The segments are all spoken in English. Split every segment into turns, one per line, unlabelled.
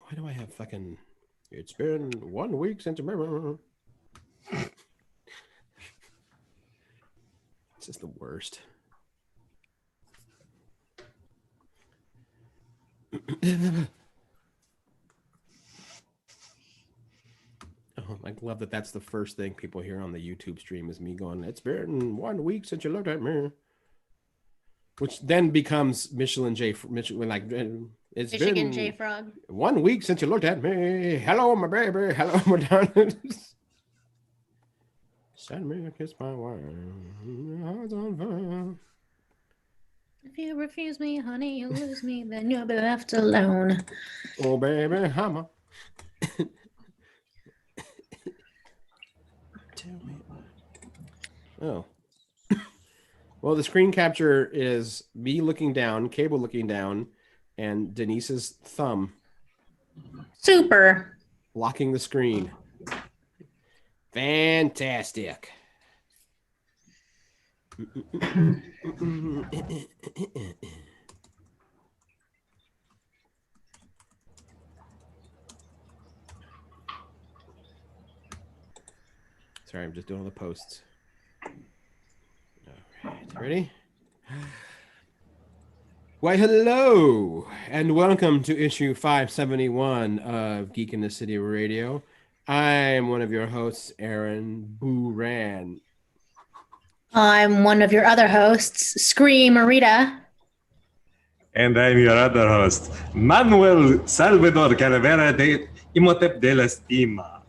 Why do I have fucking... It's been 1 week since... This is the worst. Oh, I love that that's the first thing people hear on the YouTube stream is me going, it's been 1 week since you looked at me. Which then becomes Michelin J... Michelin, like, it's
Michigan
been
J Frog.
1 week since you looked at me. Hello, my baby. Hello, my darling. Send me a kiss, my wife. Heart's on fire.
If you refuse me, honey, you'll lose me. Then you'll be left alone.
Oh, baby, hammer. Tell me. Oh. Well, the screen capture is me looking down, Cable looking down, and Denise's thumb
Super.
blocking the screen. Fantastic. Sorry, I'm just doing all the posts. All right, ready? Why, hello, and welcome to issue 571 of Geek in the City Radio. I'm one of your hosts, Aaron Buran.
I'm one of your other hosts, Scream Marita.
And I'm your other host, Manuel Salvador Calavera de Imhotep de la Estima.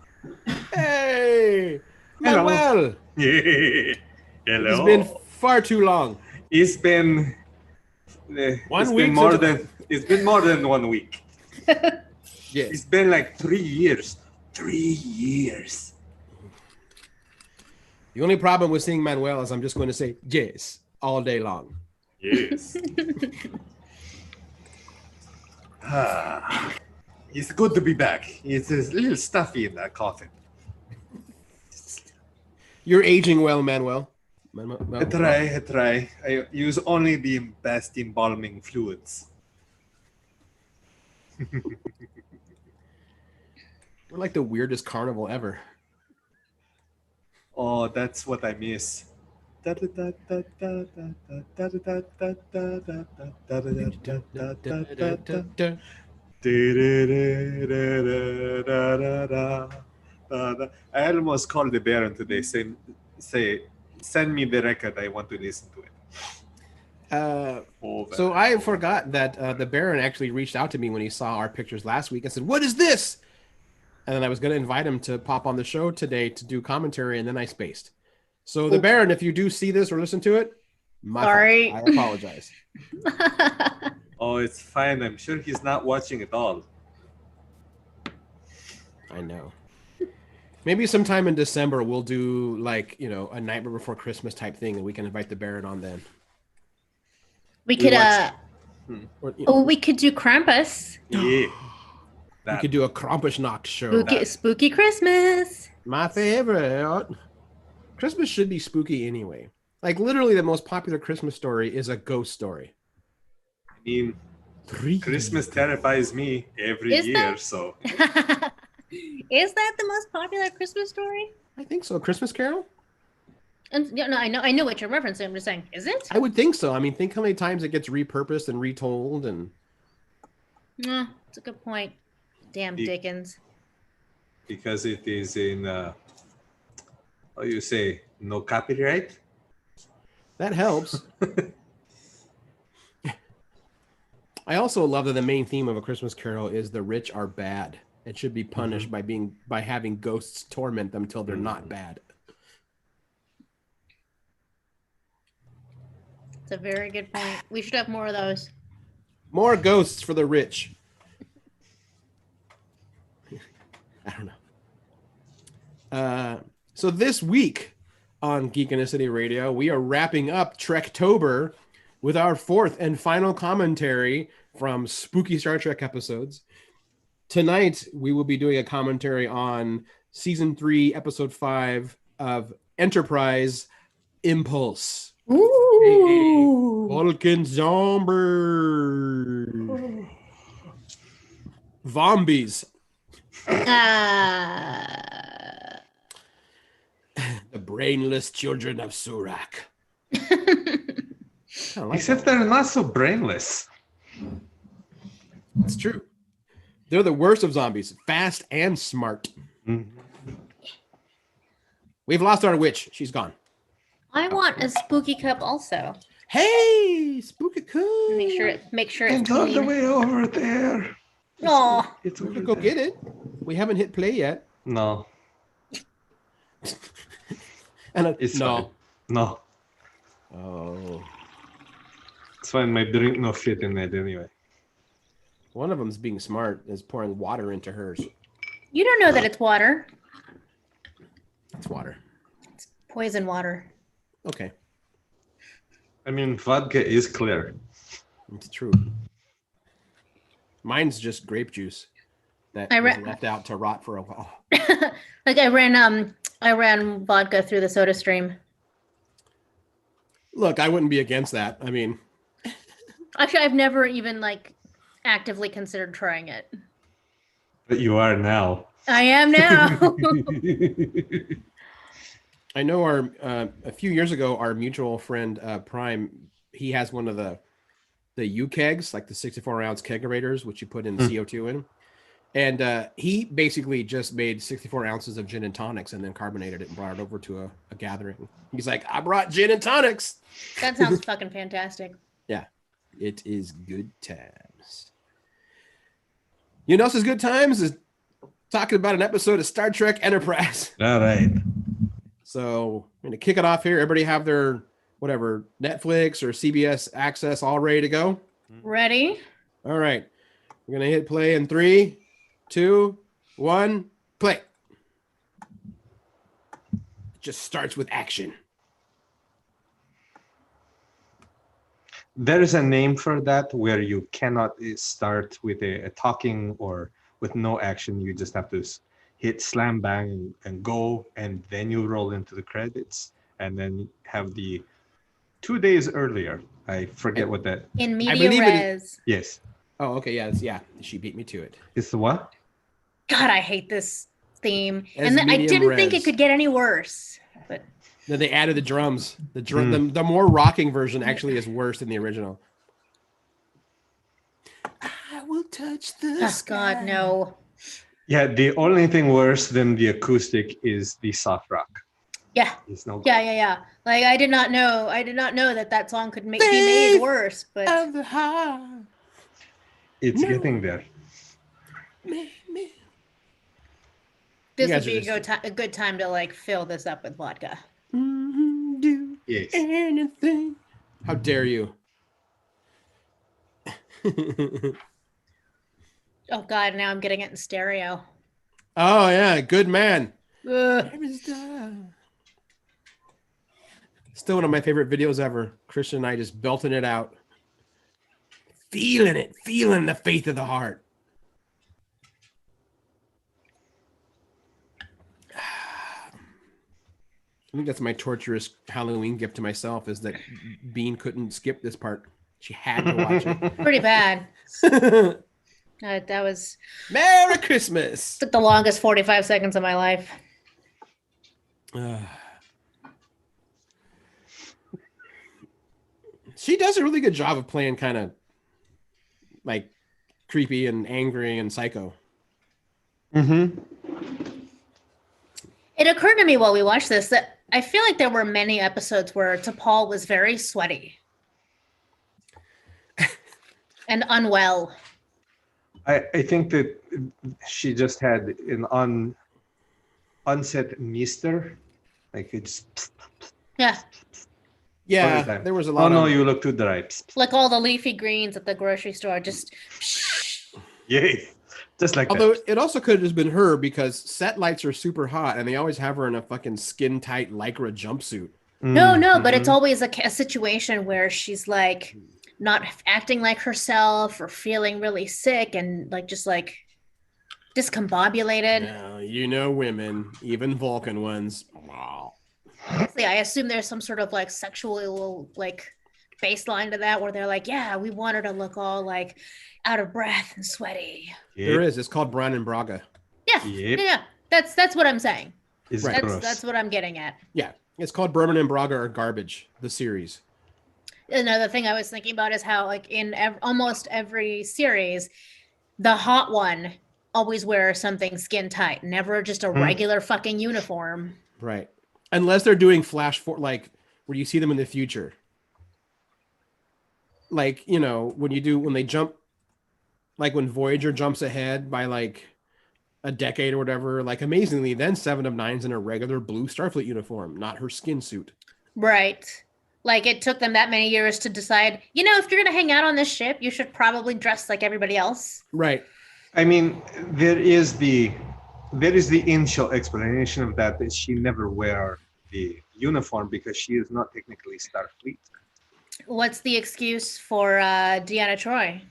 Hey, Manuel.
Hello.
It's been far too long.
It's been
1 week.
It's been more than 1 week.
Yes.
It's been like 3 years. 3 years.
The only problem with seeing Manuel is I'm just going to say yes all day long.
Yes. It's good to be back. It's a little stuffy in that coffin.
You're aging well, Manuel.
I try. I use only the best embalming fluids.
We're like the weirdest carnival ever.
Oh, that's what I miss. I almost called the Baron today, say, send me the record. I want to listen to it.
So I forgot that the Baron actually reached out to me when he saw our pictures last week and said, "What is this?" And then I was going to invite him to pop on the show today to do commentary, and then I spaced. So the Baron, if you do see this or listen to it,
Sorry.
fault. I apologize.
Oh, it's fine. I'm sure he's not watching at all.
I know. Maybe sometime in December we'll do like, a Nightmare Before Christmas type thing, and we can invite the Baron on then.
We could we could do Krampus.
Yeah.
We could do a Krampusnacht show.
Spooky Christmas.
My favorite. Christmas should be spooky anyway. Like literally the most popular Christmas story is a ghost story.
I mean, Christmas terrifies me every year, so.
Is that the most popular Christmas story?
I think so. Christmas Carol?
And no, I know what you're referencing. I'm just saying, is it?
I would think so. I mean, think how many times it gets repurposed and retold, and.
That's a good point. Damn Dickens.
Because it is in, how you say, no copyright?
That helps. I also love that the main theme of A Christmas Carol is the rich are bad. It should be punished by having ghosts torment them till they're not bad.
It's a very good point. We should have more of those.
More ghosts for the rich. I don't know. So this week on Geek in the City Radio, we are wrapping up Trektober with our fourth and final commentary from spooky Star Trek episodes. Tonight, we will be doing a commentary on Season 3, Episode 5 of Enterprise Impulse.
Ooh.
Vulcan Zombie. Zombies.
Ah.
The brainless children of Surak.
Except they're not so brainless.
It's true. They're the worst of zombies. Fast and smart.
Mhm.
We've lost our witch. She's gone.
I want a spooky cup also.
Hey, spooky cool.
Make sure it's
It's all the
clean.
way over there.
Aw.
It's
We
over
could go
there.
get it. We haven't hit play yet.
No,
And
it's
no.
fine. No,
Oh,
it's fine. My drink no fit in it anyway.
one of them's being smart. Is pouring water into hers.
You don't know that it's water.
That's water.
It's poison water.
Okay,
I mean, vodka is clear.
it's true. Mine's just grape juice that
I
was
re-
left out to rot for a while.
Like I ran vodka through the soda stream.
Look, I wouldn't be against that. I mean,
Actually, I've never even like actively considered trying it.
But you are now.
I am now.
I know our a few years ago, our mutual friend Prime, he has one of the U kegs, like the 64-ounce kegerators, which you put in CO2 in. And he basically just made 64 ounces of gin and tonics and then carbonated it and brought it over to a gathering. He's like, I brought gin and tonics.
That sounds fucking fantastic.
Yeah, it is good times. You know what's good times is talking about an episode of Star Trek Enterprise.
All right.
So I'm going to kick it off here. Everybody have their whatever Netflix or CBS access all ready to go?
Ready?
All right. We're going to hit play in 3, 2, 1, play. It just starts with action.
There is a name for that where you cannot start with a talking or with no action. You just have to hit slam bang and go, and then you roll into the credits, and then have the 2 days earlier. I forget what that.
In
I
media
believe it-
res.
Yes.
Oh, okay. Yeah. She beat me to it.
It's the what?
God, I hate this theme.
As
And I
medium
didn't think
res.
it could get any worse. But
Then they added the drums. The more rocking version actually is worse than the original. I will touch the
oh
sky.
God, no.
Yeah, the only thing worse than the acoustic is the soft rock.
Yeah.
It's no.
Yeah. Like I did not know that song could be made worse. But
Of the heart.
It's
No.
getting there.
Me.
this
You
would
guys
be
are
a good time to like fill this up with vodka.
Do
Yes.
anything. How dare you?
Oh God, now I'm getting it in stereo.
Oh yeah, good man.
Ugh.
Still one of my favorite videos ever. Christian and I just belting it out. Feeling the faith of the heart. I think that's my torturous Halloween gift to myself is that Bean couldn't skip this part. She had to watch
Pretty bad.
it.
That was
Merry Christmas.
took the longest 45 seconds of my life.
She does a really good job of playing kind of like creepy and angry and psycho.
Mm-hmm.
It occurred to me while we watched this that I feel like there were many episodes where T'Pol was very sweaty and unwell.
I think that she just had an onset mister. Like it's.
Yeah,
Yeah,
time.
there was a
Oh
lot
no,
of
you look too dry.
like all the leafy greens at the grocery store. Just
Yay. Just like
Although
that.
it also could have just been her because set lights are super hot and they always have her in a fucking skin tight lycra jumpsuit.
no, but it's
Mhm.
always a situation where she's like not acting like herself or feeling really sick and like just like discombobulated.
Now, you know women, even Vulcan ones. Wow.
Honestly, I assume there's some sort of like sexual like baseline to that where they're like, yeah, we want her to look all like out of breath and sweaty.
There
Yep.
is. It's called Brian and Braga.
Yeah,
Yep.
yeah. That's what I'm saying.
It's
Right.
gross.
That's what I'm getting at.
Yeah. It's called Berman and Braga are garbage, the series.
Another thing I was thinking about is how, like, in almost every series, the hot one always wears something skin tight, never just a regular fucking uniform.
Right. Unless they're doing flash for like where you see them in the future. Like, you know, when they jump, like when Voyager jumps ahead by like a decade or whatever, like amazingly, then Seven of Nine's in a regular blue Starfleet uniform, not her skin suit.
Right. Like, it took them that many years to decide, you know, if you're going to hang out on this ship, you should probably dress like everybody else.
Right.
I mean, there is the initial explanation of that she never wear the uniform because she is not technically Starfleet.
What's the excuse for Deanna Troi?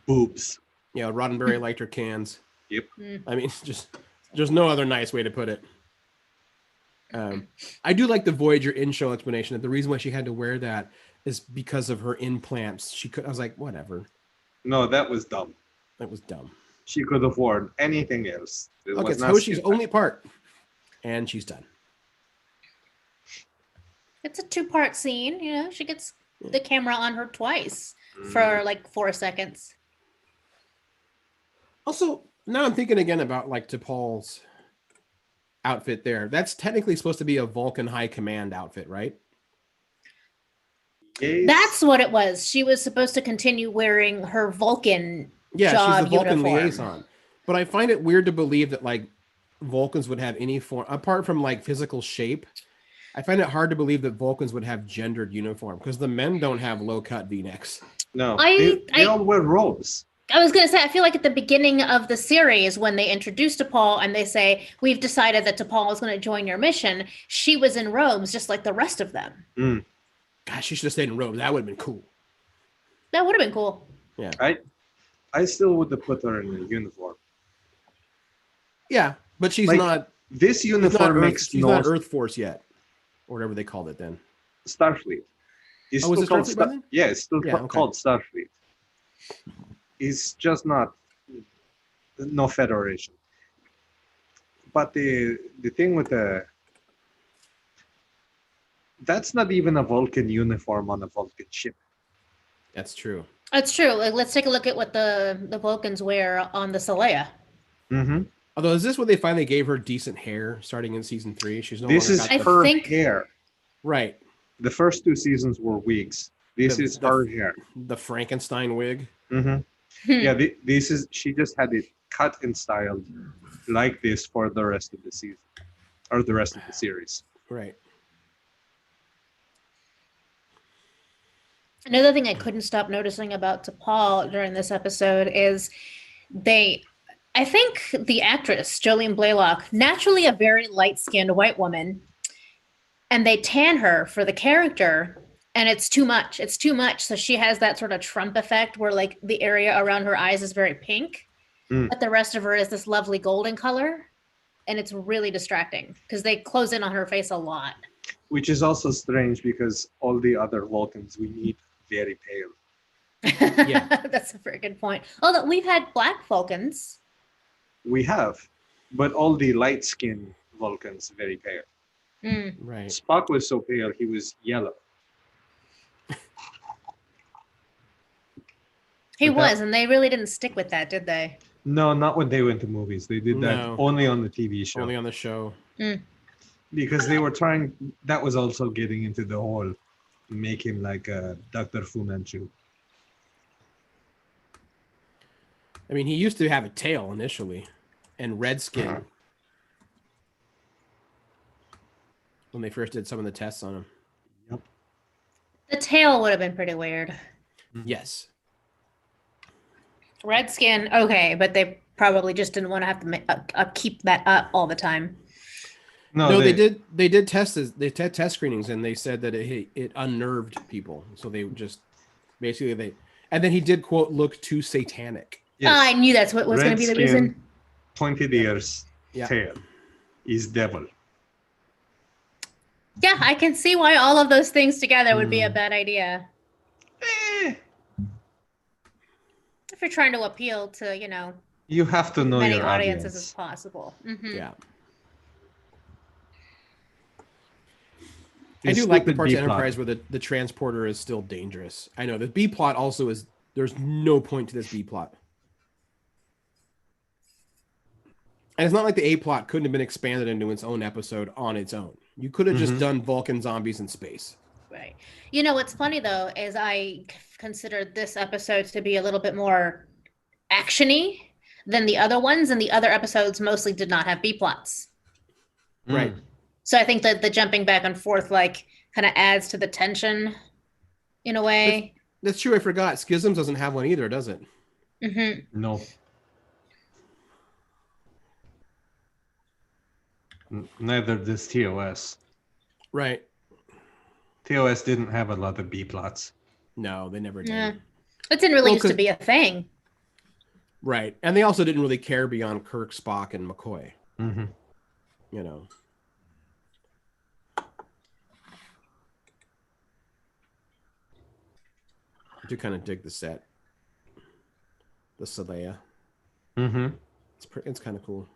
Boobs.
Yeah, Roddenberry liked her cans.
Yep.
I mean, there's no other nice way to put it. I do like the Voyager in-show explanation that the reason why she had to wear that is because of her implants. I was like, whatever.
No, that was dumb.
That was dumb.
She could have worn anything else. It
Okay,
was
it's
not
Hoshi's
skin
only part. And she's done.
It's a 2-part scene, you know, she gets the camera on her twice for like 4 seconds.
Also, now I'm thinking again about like T'Pol's outfit there. That's technically supposed to be a Vulcan High Command outfit, right?
Yes.
That's what it was. She was supposed to continue wearing her Vulcan
Yeah,
job
she's the Vulcan
uniform.
liaison. But I find it weird to believe that like Vulcans would have any form, apart from like physical shape. I find it hard to believe that Vulcans would have gendered uniform because the men don't have low-cut V-necks.
No,
I
they all wear robes.
I was going to say, I feel like at the beginning of the series, when they introduced T'Pol and they say, we've decided that T'Pol is going to join your mission, she was in robes just like the rest of them.
Gosh, she should have stayed in robes. That would have been cool.
That would have been cool.
Yeah.
I still would have put her in a uniform.
Yeah, but she's
Like,
not.
This uniform makes
She's not Earth Force yet, or whatever they called it then.
Starfleet. It's
Oh, is
still
it
called
Starfleet by then?
Yeah, it's still
Yeah, okay.
called Starfleet. It's just not no Federation. But the thing with that's not even a Vulcan uniform on a Vulcan ship.
That's true.
That's true. Like, let's take a look at what the Vulcans wear on the Saleya.
Mm-hmm.
Although, is this what they finally gave her decent hair starting in season 3? She's no
This
longer
is
got the-
her
think-
hair.
right.
The first 2 seasons were wigs. This is her hair.
The Frankenstein wig.
Mm-hmm. Yeah, this is. She just had it cut and styled like this for the rest of the season, or the rest of the series.
Right.
Another thing I couldn't stop noticing about T'Pol during this episode is I think the actress, Jolene Blalock, naturally a very light-skinned white woman, and they tan her for the character, and it's too much. It's too much. So she has that sort of Trump effect where like the area around her eyes is very pink, but the rest of her is this lovely golden color, and it's really distracting because they close in on her face a lot.
Which is also strange because all the other Vulcans we meet very pale.
Yeah.
That's a very good point. Although we've had black Vulcans.
We have, but all the light-skinned Vulcans very pale.
Right.
Spock was so pale he was yellow.
He
But that-
was, and they really didn't stick with that, did they?
No, not when they went to movies. They did that
No.
only on the TV show.
Only on the show.
Because they were trying. That was also getting into the whole make him like a Dr. Fu Manchu.
I mean, he used to have a tail initially and red skin when they first did some of the tests on him.
Yep.
The tail would have been pretty weird.
Yes.
Red skin, okay, but they probably just didn't want to have to keep that up all the time.
No, they did. They did tests. They did test screenings, and they said that it unnerved people. So they just basically and then he did quote look too satanic.
Yes.
I knew that's what was going to be the
Red skin,
reason.
Pointed ears,
Yeah.
tail is devil.
Yeah, I can see why all of those things together would be a bad idea. If you're trying to appeal to,
You have to
as
know
many
your
audiences as
audience.
possible.
Yeah. I
This
do like the
stupid
parts of
B plot.
Enterprise where the transporter is still dangerous. I know the B plot also is. There's no point to this B plot, and it's not like the A plot couldn't have been expanded into its own episode on its own. You could have just done Vulcan zombies in space.
Right. What's funny though is I considered this episode to be a little bit more actiony than the other ones, and the other episodes mostly did not have B plots.
Right.
So I think that the jumping back and forth kind of adds to the tension in a way.
That's true. I forgot. Schisms doesn't have one either, does it?
No. Neither does TOS.
Right.
TOS didn't have a lot of B plots.
No, they never did.
Yeah. It didn't really used to be a thing.
Right. And they also didn't really care beyond Kirk, Spock, and McCoy.
Mm-hmm.
You know. I do kind of dig the set. The Saleya.
Mm-hmm.
It's kind of cool.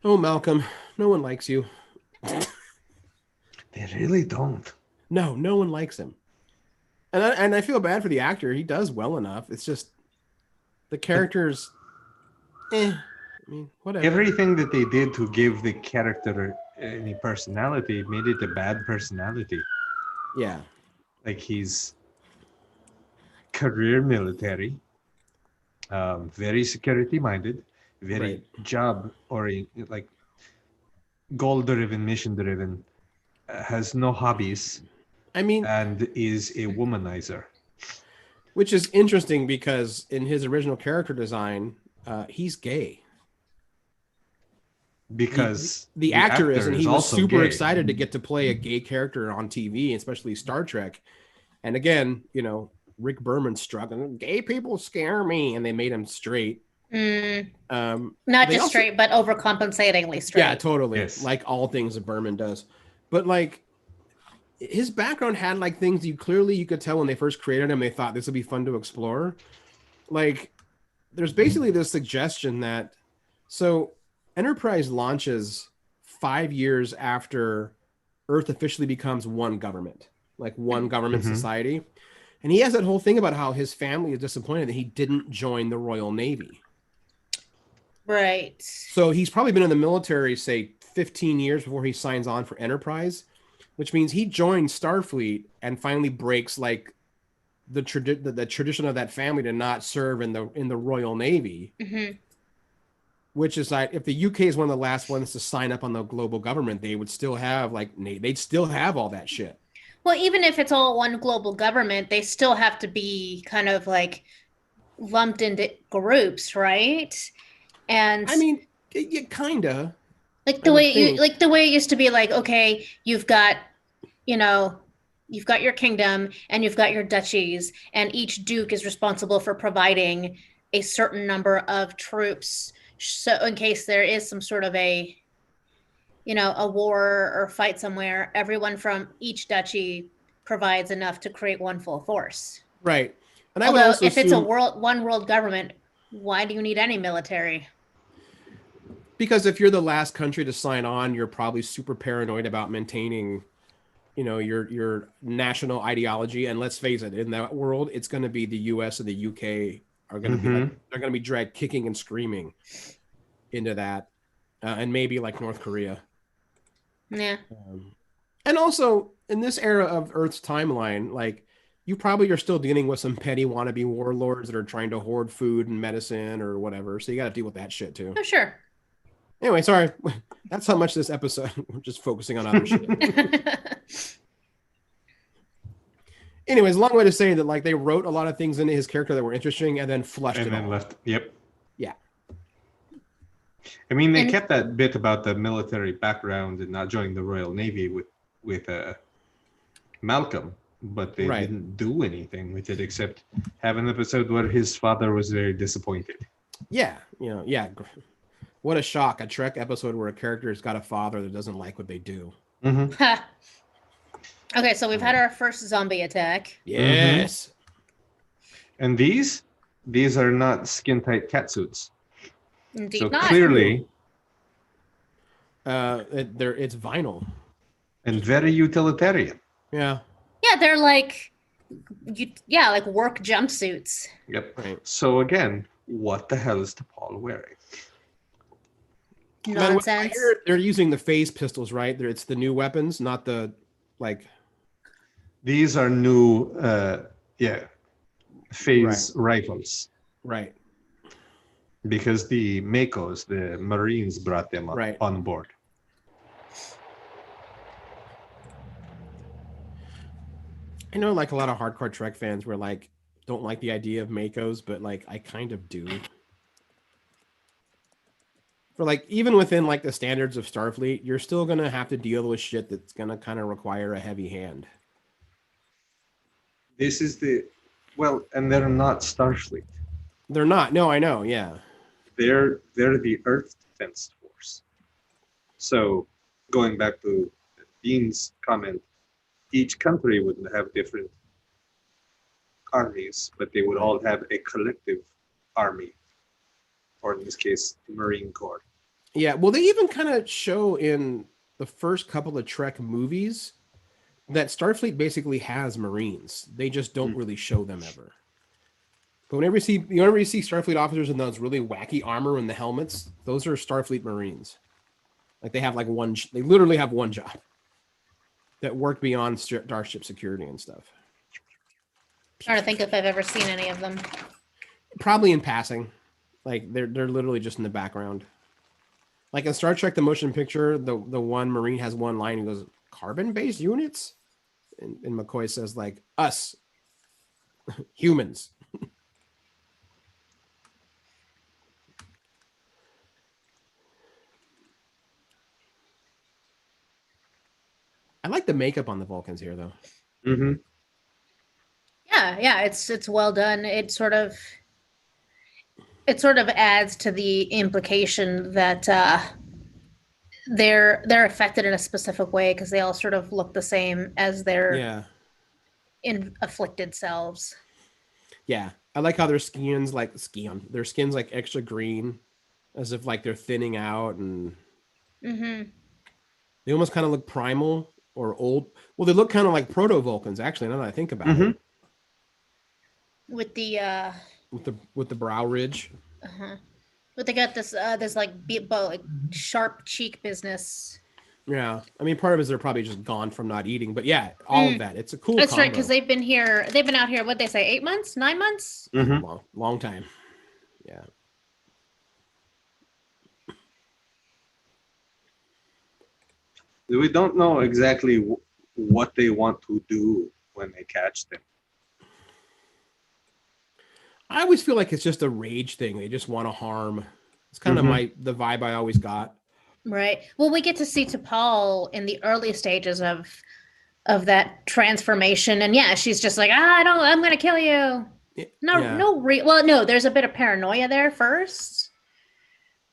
Oh, Malcolm, no one likes you.
They really don't.
No one likes him. And I feel bad for the actor. He does well enough. It's just the characters. I mean, whatever.
Everything that they did to give the character any personality made it a bad personality.
Yeah.
Like he's career military, very security minded, very job oriented, like goal driven, mission driven, has no hobbies.
I mean,
and is a womanizer.
Which is interesting because in his original character design, he's gay.
Because
the actor is, and he was super
gay.
excited to get to play a gay character on TV, especially Star Trek. And again, Rick Berman's struggling. Gay people scare me, and they made him straight.
Not just straight, but overcompensatingly straight.
Yeah, totally.
Yes.
Like all things that Berman does. But his background had things you could tell when they first created him, they thought this would be fun to explore. There's basically this suggestion that Enterprise launches 5 years after Earth officially becomes one government, one government society. And he has that whole thing about how his family is disappointed that he didn't join the Royal Navy.
Right.
So he's probably been in the military, say, 15 years before he signs on for Enterprise, which means he joined Starfleet and finally breaks the tradition of that family to not serve in the Royal Navy. Which is if the UK is one of the last ones to sign up on the global government, they would still have they'd still have all that shit.
Well, even if it's all one global government, they still have to be kind of lumped into groups, right? And
I mean, kinda.
The way it used to be okay, you've got your kingdom and you've got your duchies, and each duke is responsible for providing a certain number of troops. So in case there is some sort of a war or fight somewhere, everyone from each duchy provides enough to create one full force.
Right. And
although if it's one world government, why do you need any military?
Because if you're the last country to sign on, you're probably super paranoid about maintaining, your national ideology. And let's face it, in that world, it's going to be the US and the UK are going to be they're going to be dragged kicking and screaming into that, and maybe North Korea.
Yeah.
And also in this era of Earth's timeline, you probably are still dealing with some petty wannabe warlords that are trying to hoard food and medicine or whatever. So you got to deal with that shit too.
Oh, sure.
Anyway, sorry. That's how much this episode. We're just focusing on other shit. Anyways, long way to say that they wrote a lot of things into his character that were interesting and then flushed it all.
Left. Yep.
Yeah.
I mean, they kept that bit about the military background and not joining the Royal Navy with Malcolm, but they didn't do anything with it except have an episode where his father was very disappointed.
Yeah. What a shock. A Trek episode where a character's got a father that doesn't like what they do.
Mm-hmm.
Okay, so we've had our first zombie attack.
Yes.
And these are not skin tight cat suits.
Indeed
So
not.
clearly,
It's vinyl.
and very utilitarian.
Yeah.
Yeah, they're like, like work jumpsuits.
Yep.
Right.
So again, what the hell is T'Pol wearing?
Nonsense.
They're using the phase pistols, right? It's the new weapons, not the like.
These are new, phase rifles.
Right.
Because the Makos, the Marines, brought them up on board.
I know, like a lot of hardcore Trek fans were like, don't like the idea of Makos, but like I kind of do. For like even within like the standards of Starfleet, you're still gonna have to deal with shit that's gonna kind of require a heavy hand.
This is and they're not Starfleet.
They're not. No, I know. Yeah.
They're the Earth Defense Force. So, going back to Dean's comment, each country would have different armies, but they would all have a collective army, or in this case, the Marine Corps.
Yeah. Well, they even kind of show in the first couple of Trek movies that Starfleet basically has Marines. They just don't really show them ever. But whenever you see Starfleet officers in those really wacky armor and the helmets, those are Starfleet Marines. Like they have like they literally have one job that work beyond starship security and stuff.
Trying to think if I've ever seen any of them.
Probably in passing. Like they're literally just in the background. Like in Star Trek, the motion picture, the one Marine has one line and goes, "Carbon-based units?" And McCoy says like, "Us. Humans." I like the makeup on the Vulcans here, though.
Mm-hmm.
Yeah, it's well done. It sort of adds to the implication that they're affected in a specific way because they all sort of look the same as their afflicted selves.
Yeah, I like how their skin's like extra green, as if like they're thinning out, and they almost kind of look primal or old. Well, they look kind of like proto Vulcans, actually. Now that I think about it,
with the
brow ridge.
But they got this like sharp cheek business.
Yeah, I mean, part of it is they're probably just gone from not eating, but yeah, all of that. It's a cool.
That's
combo.
right, because they've been out here. What'd they say? 8 months? 9 months?
Long time. Yeah.
We don't know exactly what they want to do when they catch them.
I always feel like it's just a rage thing. They just want to harm. It's kind of the vibe I always got.
Right. Well, we get to see T'Pol in the early stages of that transformation, and yeah, she's just like, I'm gonna kill you. No, there's a bit of paranoia there first.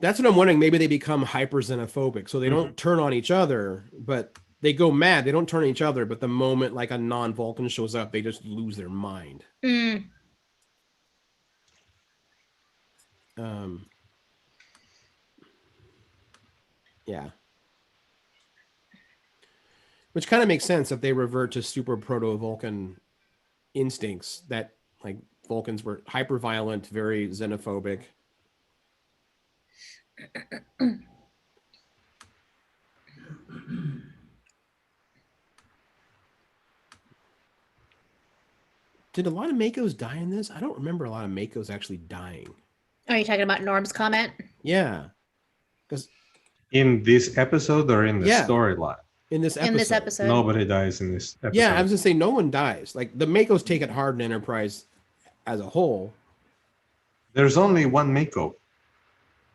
That's what I'm wondering. Maybe they become hyper xenophobic, so they don't turn on each other, but they go mad. They don't turn on each other, but the moment like a non-Vulcan shows up, they just lose their mind. Yeah. Which kind of makes sense if they revert to super proto-Vulcan instincts, that like Vulcans were hyper violent, very xenophobic. Did a lot of Makos die in this? I don't remember a lot of Makos actually dying.
Are you talking about Norm's comment?
Yeah. Because
in this episode or in the storyline?
In this episode.
Nobody dies in this episode.
Yeah, I was going to say no one dies. Like the Makos take it hard in Enterprise as a whole.
There's only one Mako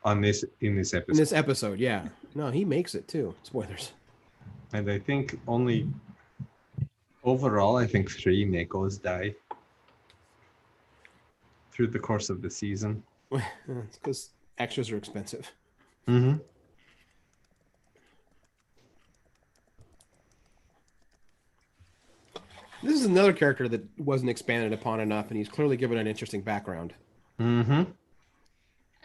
in this episode.
In this episode, yeah. No, he makes it too. Spoilers.
And I think overall, I think 3 Makos die through the course of the season.
It's because extras are expensive.
Mm-hmm.
This is another character that wasn't expanded upon enough, and he's clearly given an interesting background.
Mm-hmm.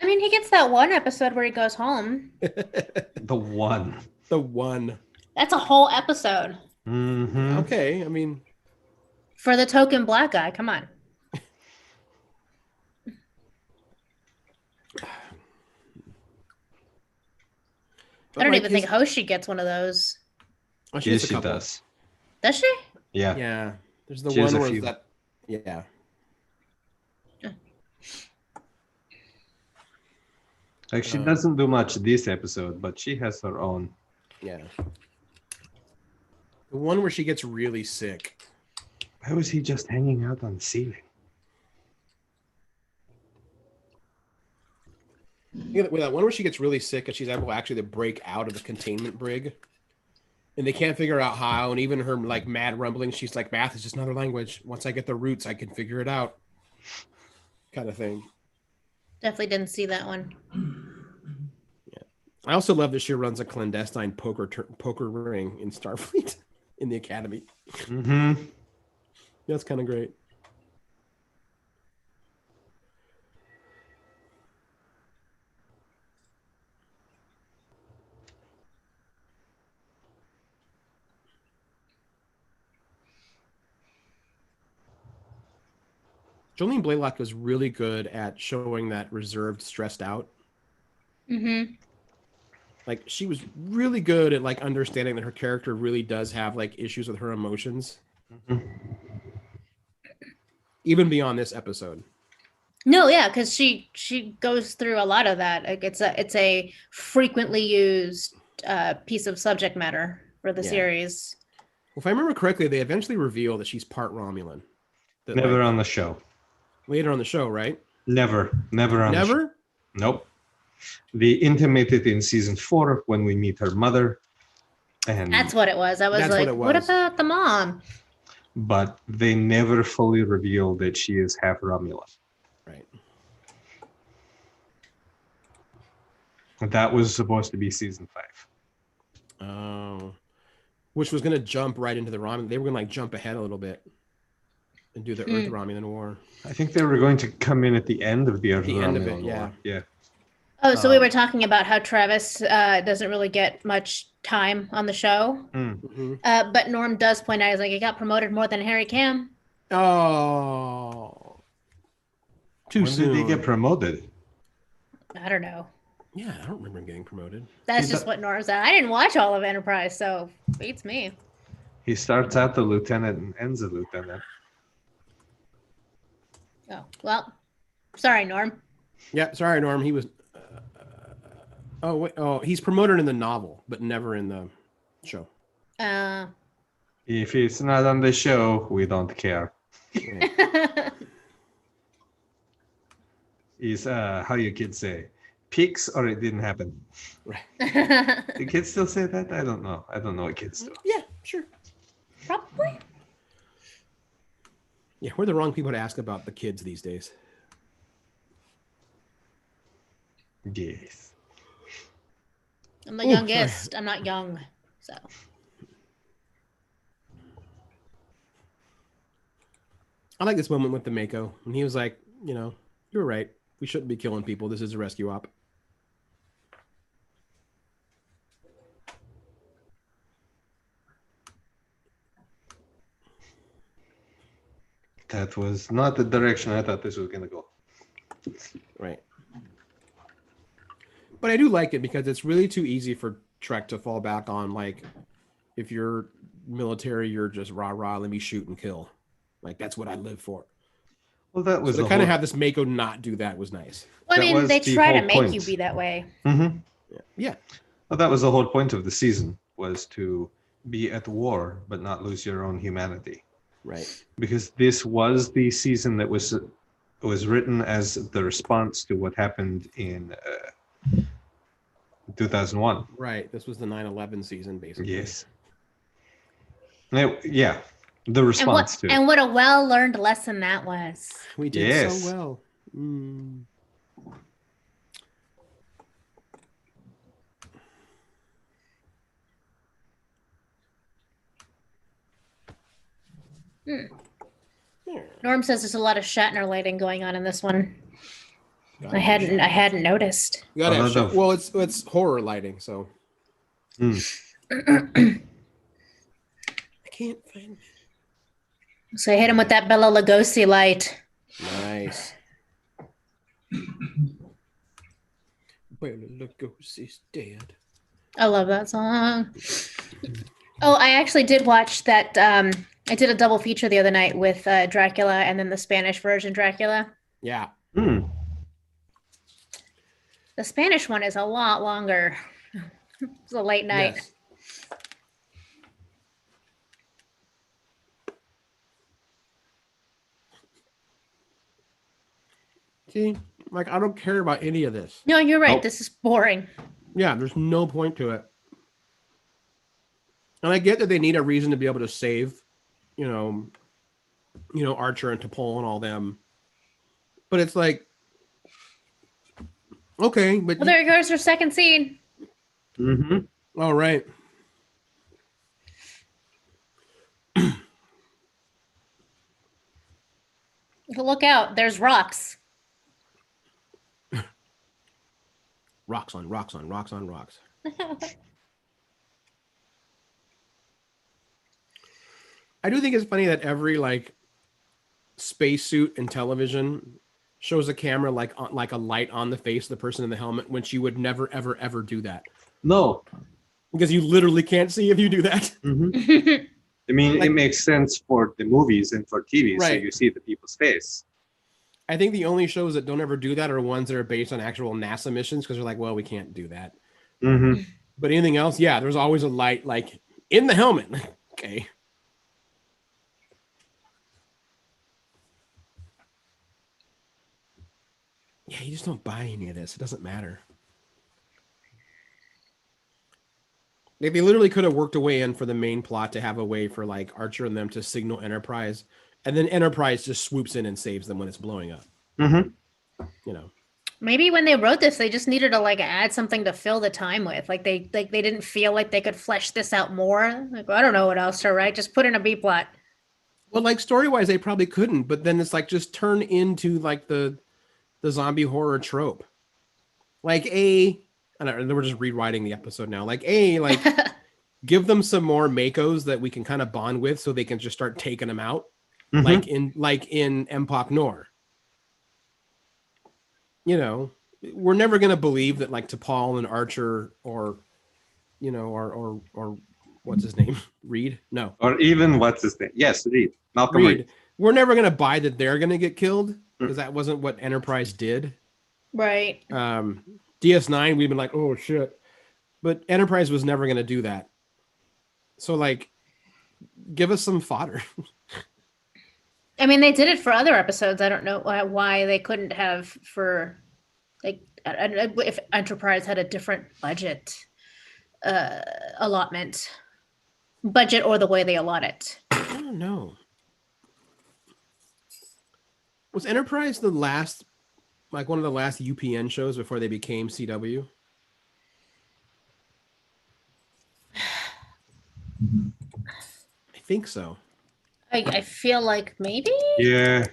I mean, he gets that one episode where he goes home.
The one.
The one.
That's a whole episode.
Mm-hmm.
Okay, I mean,
For the token black guy, come on. I don't even think Hoshi gets one of those.
Oh,
Yes, she does.
Does she?
Yeah.
Yeah. There's the
She has
one
a
where
few.
that. Yeah.
Like, she doesn't do much this episode, but she has her own.
Yeah. The one where she gets really sick.
Why was he just hanging out on the ceiling?
Yeah, with that one where she gets really sick and she's able actually to break out of the containment brig. And they can't figure out how. And even her like mad rumbling, she's like, math is just another language. Once I get the roots, I can figure it out. Kind of thing.
Definitely didn't see that one.
Yeah. I also love that she runs a clandestine poker ring in Starfleet in the Academy.
Mm-hmm.
That's kind of great. Jolene Blaylock was really good at showing that reserved, stressed out.
Mm-hmm.
Like, she was really good at like understanding that her character really does have like issues with her emotions.
Mm-hmm.
Even beyond this episode.
No, yeah, because she goes through a lot of that. Like, it's a frequently used piece of subject matter for the series.
Well, if I remember correctly, they eventually reveal that she's part Romulan. That,
Never on the show.
Later on the show, right?
Never on the show.
Never?
Nope. They intimated in season 4 when we meet her mother. And
that's what it was. I was like, what about the mom?
But they never fully revealed that she is half Romulan.
Right.
That was supposed to be season 5.
Oh. Which was going to jump right into the Romulan. They were going to like jump ahead a little bit and do the Earth Romulan War.
I think they were going to come in at the end of the Earth Romulan
War.
Yeah. Yeah.
Oh, so we were talking about how Travis doesn't really get much time on the show.
Mm-hmm.
But Norm does point out, he's like, he got promoted more than Harry Cam.
Oh.
When did he get promoted?
I don't know.
Yeah, I don't remember him getting promoted.
That's just what Norm said. I didn't watch all of Enterprise, so beats me.
He starts out the lieutenant and ends a lieutenant.
Oh, well, sorry, Norm.
Yeah, sorry, Norm. He was... he's promoted in the novel, but never in the show.
If it's not on the show, we don't care. Is how you kids say, peaks or it didn't happen.
Right.
Do kids still say that? I don't know. I don't know what kids do.
Yeah, sure.
Probably.
Yeah, we're the wrong people to ask about the kids these days.
Yes.
I'm the youngest. I'm not young, so.
I like this moment with the Mako when he was like, you know, you were right. We shouldn't be killing people. This is a rescue op.
That was not the direction I thought this was going to go.
Right. But I do like it because it's really too easy for Trek to fall back on, like, if you're military, you're just rah-rah, let me shoot and kill. Like, that's what I live for.
Well, that was
so to kind of have this Mako not do that was nice.
Well, I mean, they try to make you be that way.
Mm-hmm.
Yeah.
Well, that was the whole point of the season, was to be at war, but not lose your own humanity.
Right.
Because this was the season that was written as the response to what happened in 2001.
Right. This was the 9/11 season, basically.
Yes. Yeah. The response to it.
And what a well-learned lesson that was.
We did so well. Mm.
Hmm.
Yeah.
Norm says there's a lot of Shatner lighting going on in this one.
Gotta
I
be
hadn't noticed.
You gotta
A
have
lot
shit.
of-
Well, it's horror lighting, so
Mm.
I can't find
So I hit him with that Bela Lugosi light.
Nice. Bela Lugosi's dead.
I love that song. Oh, I actually did watch that. I did a double feature the other night with Dracula and then the Spanish version Dracula.
Yeah.
Mm.
The Spanish one is a lot longer. It's a late night.
Yes. See, like I don't care about any of this.
No, you're right.
Nope.
This is boring.
Yeah, there's no point to it. And I get that they need a reason to be able to save, you know, Archer and T'Pol and all them. But it's like, okay, but
Well, there goes your second scene.
Mm-hmm.
all right.
Look out. There's rocks.
Rocks on rocks on rocks on rocks. I do think it's funny that every like spacesuit in television shows a camera like a light on the face of the person in the helmet when she would never ever ever do that
No.
because you literally can't see if you do that.
Mm-hmm. I mean,
Like-
it makes sense for the movies and for TV, so
Right.
you see the people's face.
I think the only shows that don't ever do that are ones that are based on actual NASA missions because they're like, well, we can't do that.
Mm-hmm.
But anything else, yeah, there's always a light like in the helmet. Okay. Yeah, you just don't buy any of this. It doesn't matter. Like, they literally could have worked a way in for the main plot to have a way for like Archer and them to signal Enterprise, and then Enterprise just swoops in and saves them when it's blowing up.
Mm-hmm.
You know.
Maybe when they wrote this, they just needed to like add something to fill the time with. Like they didn't feel like they could flesh this out more. Like I don't know what else to write. Just put in a B plot.
Well, like story wise, they probably couldn't, but then it's like just turn into like the zombie horror trope. Like I don't know, we're just rewriting the episode now. Like give them some more Makos that we can kind of bond with so they can just start taking them out.
Mm-hmm.
Like in Empok Nor. You know, we're never gonna believe that like T'Pol and Archer or or what's his name? Reed? No.
Or even what's his name? Yes, Reed. Malcolm Reed.
Reed. We're never gonna buy that they're gonna get killed because that wasn't what Enterprise did.
Right.
DS9, we've been like, oh shit. But Enterprise was never gonna do that. So like give us some fodder.
I mean, they did it for other episodes. I don't know why they couldn't have for like if Enterprise had a different budget allotment, budget or the way they allot it.
I don't know. Was Enterprise the last, like one of the last UPN shows before they became CW? I think so.
I feel like maybe.
Yeah,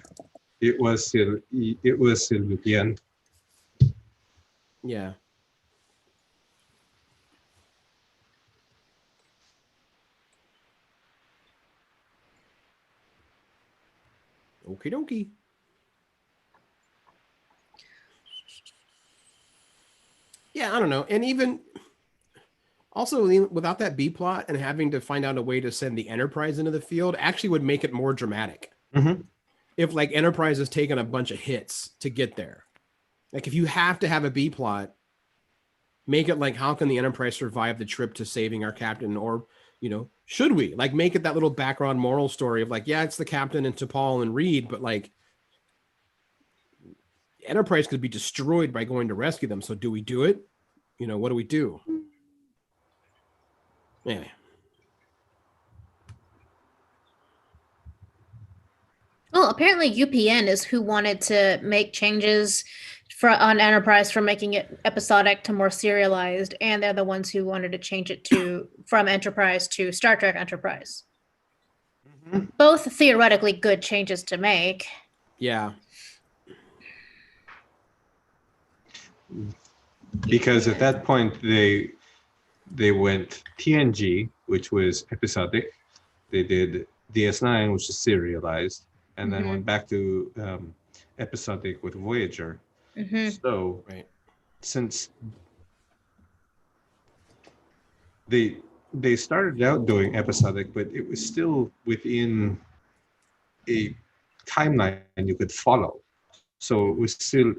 it was Sylvian.
Yeah. Okie dokie. Yeah, I don't know. And even also without that B plot and having to find out a way to send the Enterprise into the field actually would make it more dramatic.
Mm-hmm.
If like Enterprise has taken a bunch of hits to get there. Like if you have to have a B plot, make it like how can the Enterprise survive the trip to saving our captain, or should we like make it that little background moral story of like, yeah, it's the captain and T'Pol and Reed, but like Enterprise could be destroyed by going to rescue them. So do we do it? What do we do? Anyway.
Well, apparently UPN is who wanted to make changes on Enterprise from making it episodic to more serialized, and they're the ones who wanted to change it from Enterprise to Star Trek Enterprise. both theoretically good changes to make.
Yeah.
Because at that point they went TNG, which was episodic. They did DS9, which is serialized, and then went back to episodic with Voyager. So
Right.
since they started out doing episodic, but it was still within a timeline you could follow. So it was still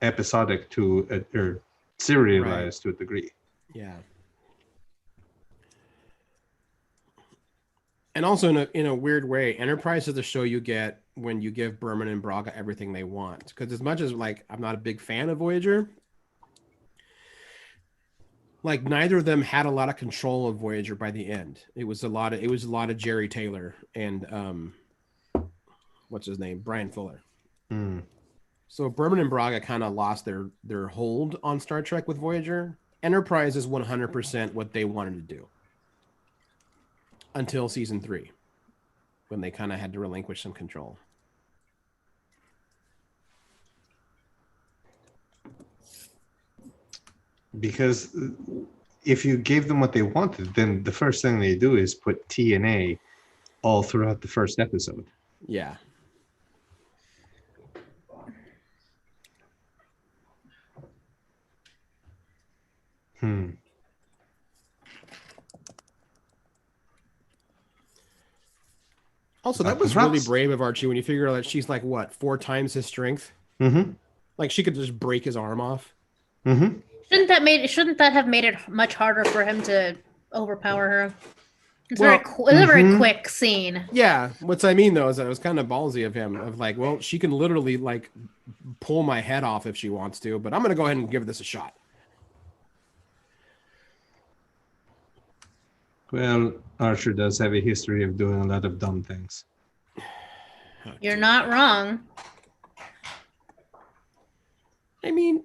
episodic or serialized to a degree.
Yeah. And also in a weird way, Enterprise is the show you get when you give Berman and Braga everything they want. Because as much as like I'm not a big fan of Voyager, like neither of them had a lot of control of Voyager by the end. It was a lot of Jerry Taylor and what's his name? Brian Fuller. So Berman and Braga kind of lost their hold on Star Trek with Voyager. Enterprise is 100% what they wanted to do. Until season 3, when they kind of had to relinquish some control.
Because if you gave them what they wanted, then the first thing they do is put TNA all throughout the first episode.
Yeah. Also, that was really brave of Archie when you figure out that she's like, what, 4 times his strength? Like, she could just break his arm off.
Shouldn't that have made it much harder for him to overpower her? It's a very quick scene.
Yeah. What I mean, though, is that it was kind of ballsy of him. Of like, well, she can literally, like, pull my head off if she wants to, but I'm going to go ahead and give this a shot.
Well, Archer does have a history of doing a lot of dumb things.
You're not wrong.
I mean,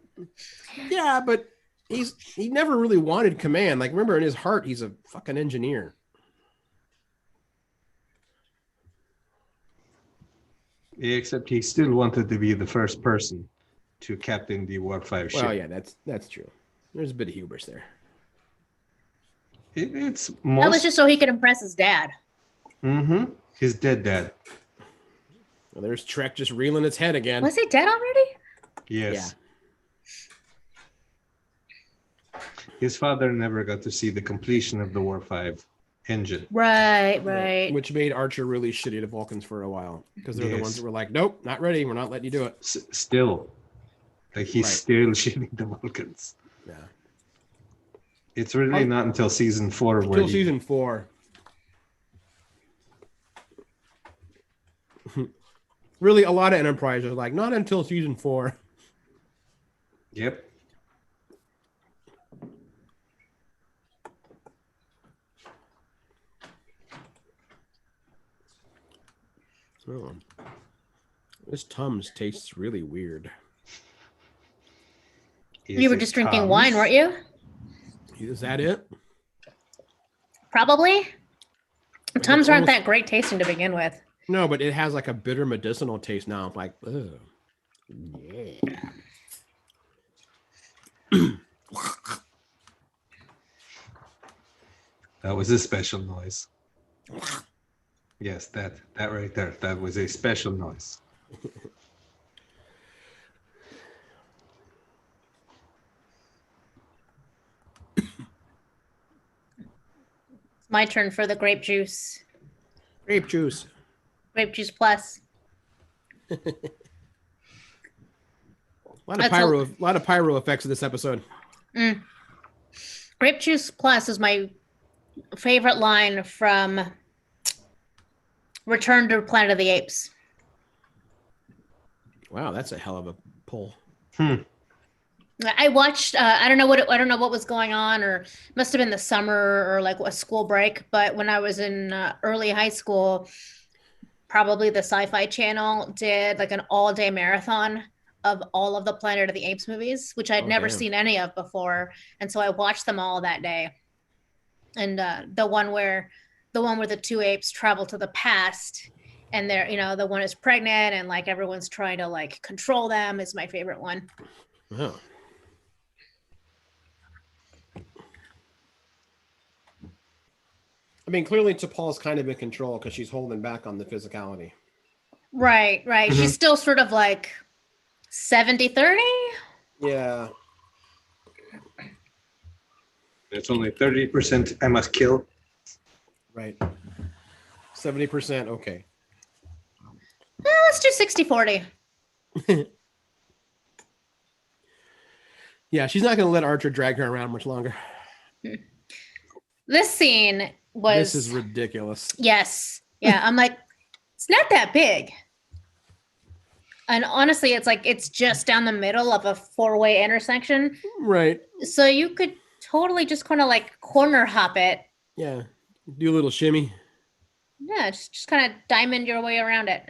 yeah, but he never really wanted command. Like, remember, in his heart, he's a fucking engineer.
Except he still wanted to be the first person to captain the Warp 5 ship.
Well, yeah, that's true. There's a bit of hubris there.
That
was just so he could impress his dad.
His dead dad.
Well, there's Trek just reeling its head again.
Was he dead already?
Yes. Yeah. His father never got to see the completion of the Warp 5 engine.
Right.
Which made Archer really shitty to Vulcans for a while. Because they're the ones that were like, nope, not ready. We're not letting you do it.
Still. Like, he's still shitting the Vulcans.
Yeah.
It's really not until season 4
Until season 4. Really, a lot of Enterprise are like, not until season 4.
Yep.
Oh. This Tums tastes really weird.
You were just drinking wine, weren't you?
Is that it?
Probably. Tums aren't that great tasting to begin with.
No, but it has like a bitter medicinal taste now. I'm like, ugh. Yeah.
That was a special noise. Yes, that right there. That was a special noise.
My turn for the grape juice.
Grape juice.
Grape juice plus.
A lot of pyro effects in this episode.
Grape juice plus is my favorite line from Return to Planet of the Apes.
Wow, that's a hell of a pull.
I watched. I don't know what was going on, or it must have been the summer or like a school break. But when I was in early high school, probably the Sci-Fi Channel did like an all-day marathon of all of the Planet of the Apes movies, which I'd never seen any of before, and so I watched them all that day. And the one where the one where the two apes travel to the past, and they're, the one is pregnant, and like everyone's trying to like control them, is my favorite one.
Oh. I mean, clearly T'Pol's kind of in control because she's holding back on the physicality.
Right.
Mhm.
She's still sort of like 70-30.
Yeah.
It's only 30% I must kill.
Right. 70%. Okay.
Let's do 60-40.
Yeah, she's not going to let Archer drag her around much longer.
This scene was...
This is ridiculous.
Yes. Yeah, I'm like, it's not that big. And honestly, it's like, it's just down the middle of a 4-way intersection.
Right.
So you could totally just kind of like corner hop it.
Yeah. Do a little shimmy.
Yeah, just kind of diamond your way around it.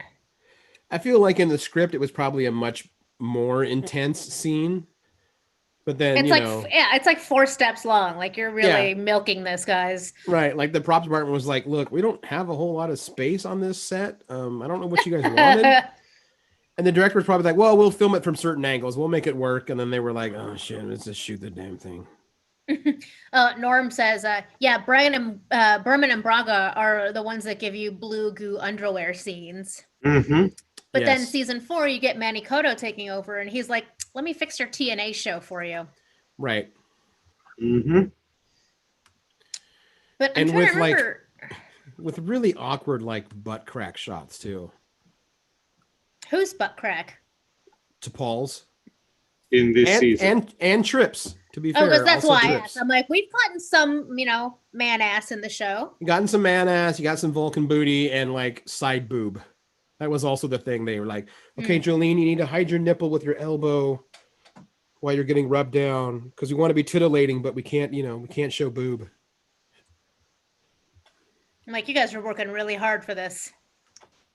I feel like in the script, it was probably a much more intense scene. But then,
It's it's like 4 steps long. Like, you're really milking this, guys.
Right. Like the props department was like, look, we don't have a whole lot of space on this set. I don't know what you guys wanted. And the director was probably like, well, we'll film it from certain angles. We'll make it work. And then they were like, oh, shit, let's just shoot the damn thing.
Norm says, yeah, Berman and Braga are the ones that give you blue goo underwear scenes.
Mm-hmm.
But then season 4, you get Manny Cotto taking over, and he's like, let me fix your TNA show for you.
Right.
Mm-hmm.
But I'm trying to remember...
with really awkward, like, butt crack shots, too.
Who's butt crack?
T'Pol's.
In this season.
And Trips, to be fair.
Oh, because that's why I
Trips.
asked. I'm like, we've gotten some, man ass in the show.
You gotten some man ass, you got some Vulcan booty, and, like, side boob. That was also the thing. They were like, okay, Jolene, you need to hide your nipple with your elbow while you're getting rubbed down because we want to be titillating, but we can't, we can't show boob.
I'm like, you guys are working really hard for this.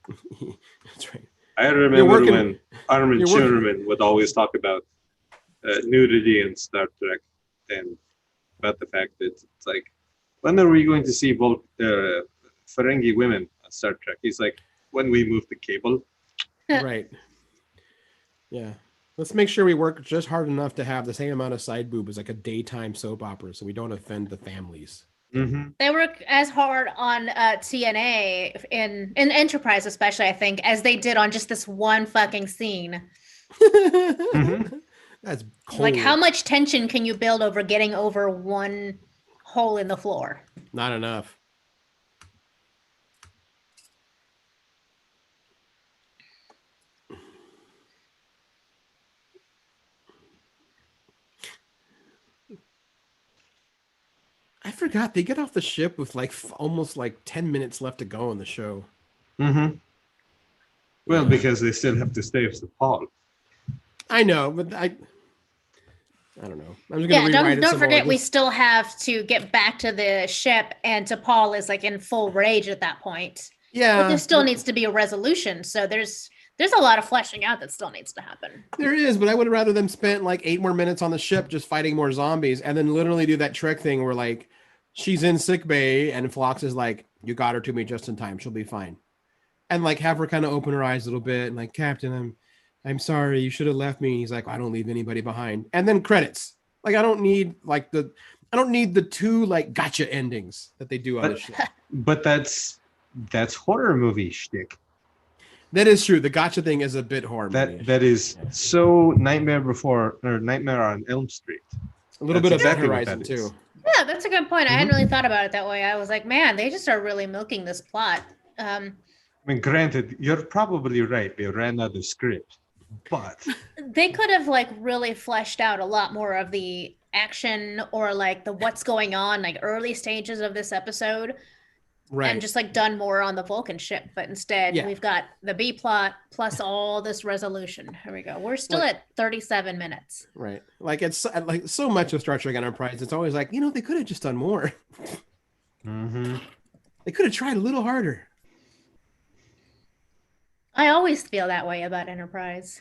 That's right.
I remember when Armin Shimmerman would always talk about nudity in Star Trek and about the fact that it's like, when are we going to see Ferengi women on Star Trek? He's like, when we move the cable.
Right. Yeah. Let's make sure we work just hard enough to have the same amount of side boob as like a daytime soap opera so we don't offend the families.
Mm-hmm.
They work as hard on TNA in Enterprise, especially, I think, as they did on just this one fucking scene.
Mm-hmm. That's cold.
Like, how much tension can you build over getting over one hole in the floor?
Not enough. I forgot they get off the ship with like almost like 10 minutes left to go on the show.
Mm-hmm. Well, because they still have to stay with Paul.
I know, but I don't know. I'm just gonna rewrite it.
Don't forget, we still have to get back to the ship, and T'Pol is like in full rage at that point.
Yeah,
but there still needs to be a resolution. So there's a lot of fleshing out that still needs to happen.
There is, but I would have rather them spent like 8 more minutes on the ship just fighting more zombies, and then literally do that Trek thing where like she's in sick bay and Phlox is like, "You got her to me just in time. She'll be fine," and like have her kind of open her eyes a little bit and like, "Captain, I'm sorry. You should have left me." And he's like, "I don't leave anybody behind." And then credits. Like I don't need the 2 like gotcha endings that they do on the show.
But that's horror movie shtick.
That is true. The gotcha thing is a bit horror movie.
That is so Nightmare on Elm Street.
A little bit of Event Horizon too.
Yeah, that's a good point. I hadn't really thought about it that way. I was like, man, they just are really milking this plot.
I mean, granted, you're probably right. They ran out of script, but
they could have like really fleshed out a lot more of the action or like the what's going on, like early stages of this episode. Right. And just like done more on the Vulcan ship, but instead we've got the B plot plus all this resolution. Here we go. We're still at 37 minutes.
Right. Like it's like so much of Star Trek Enterprise. It's always like, they could have just done more.
Mm-hmm.
They could have tried a little harder.
I always feel that way about Enterprise.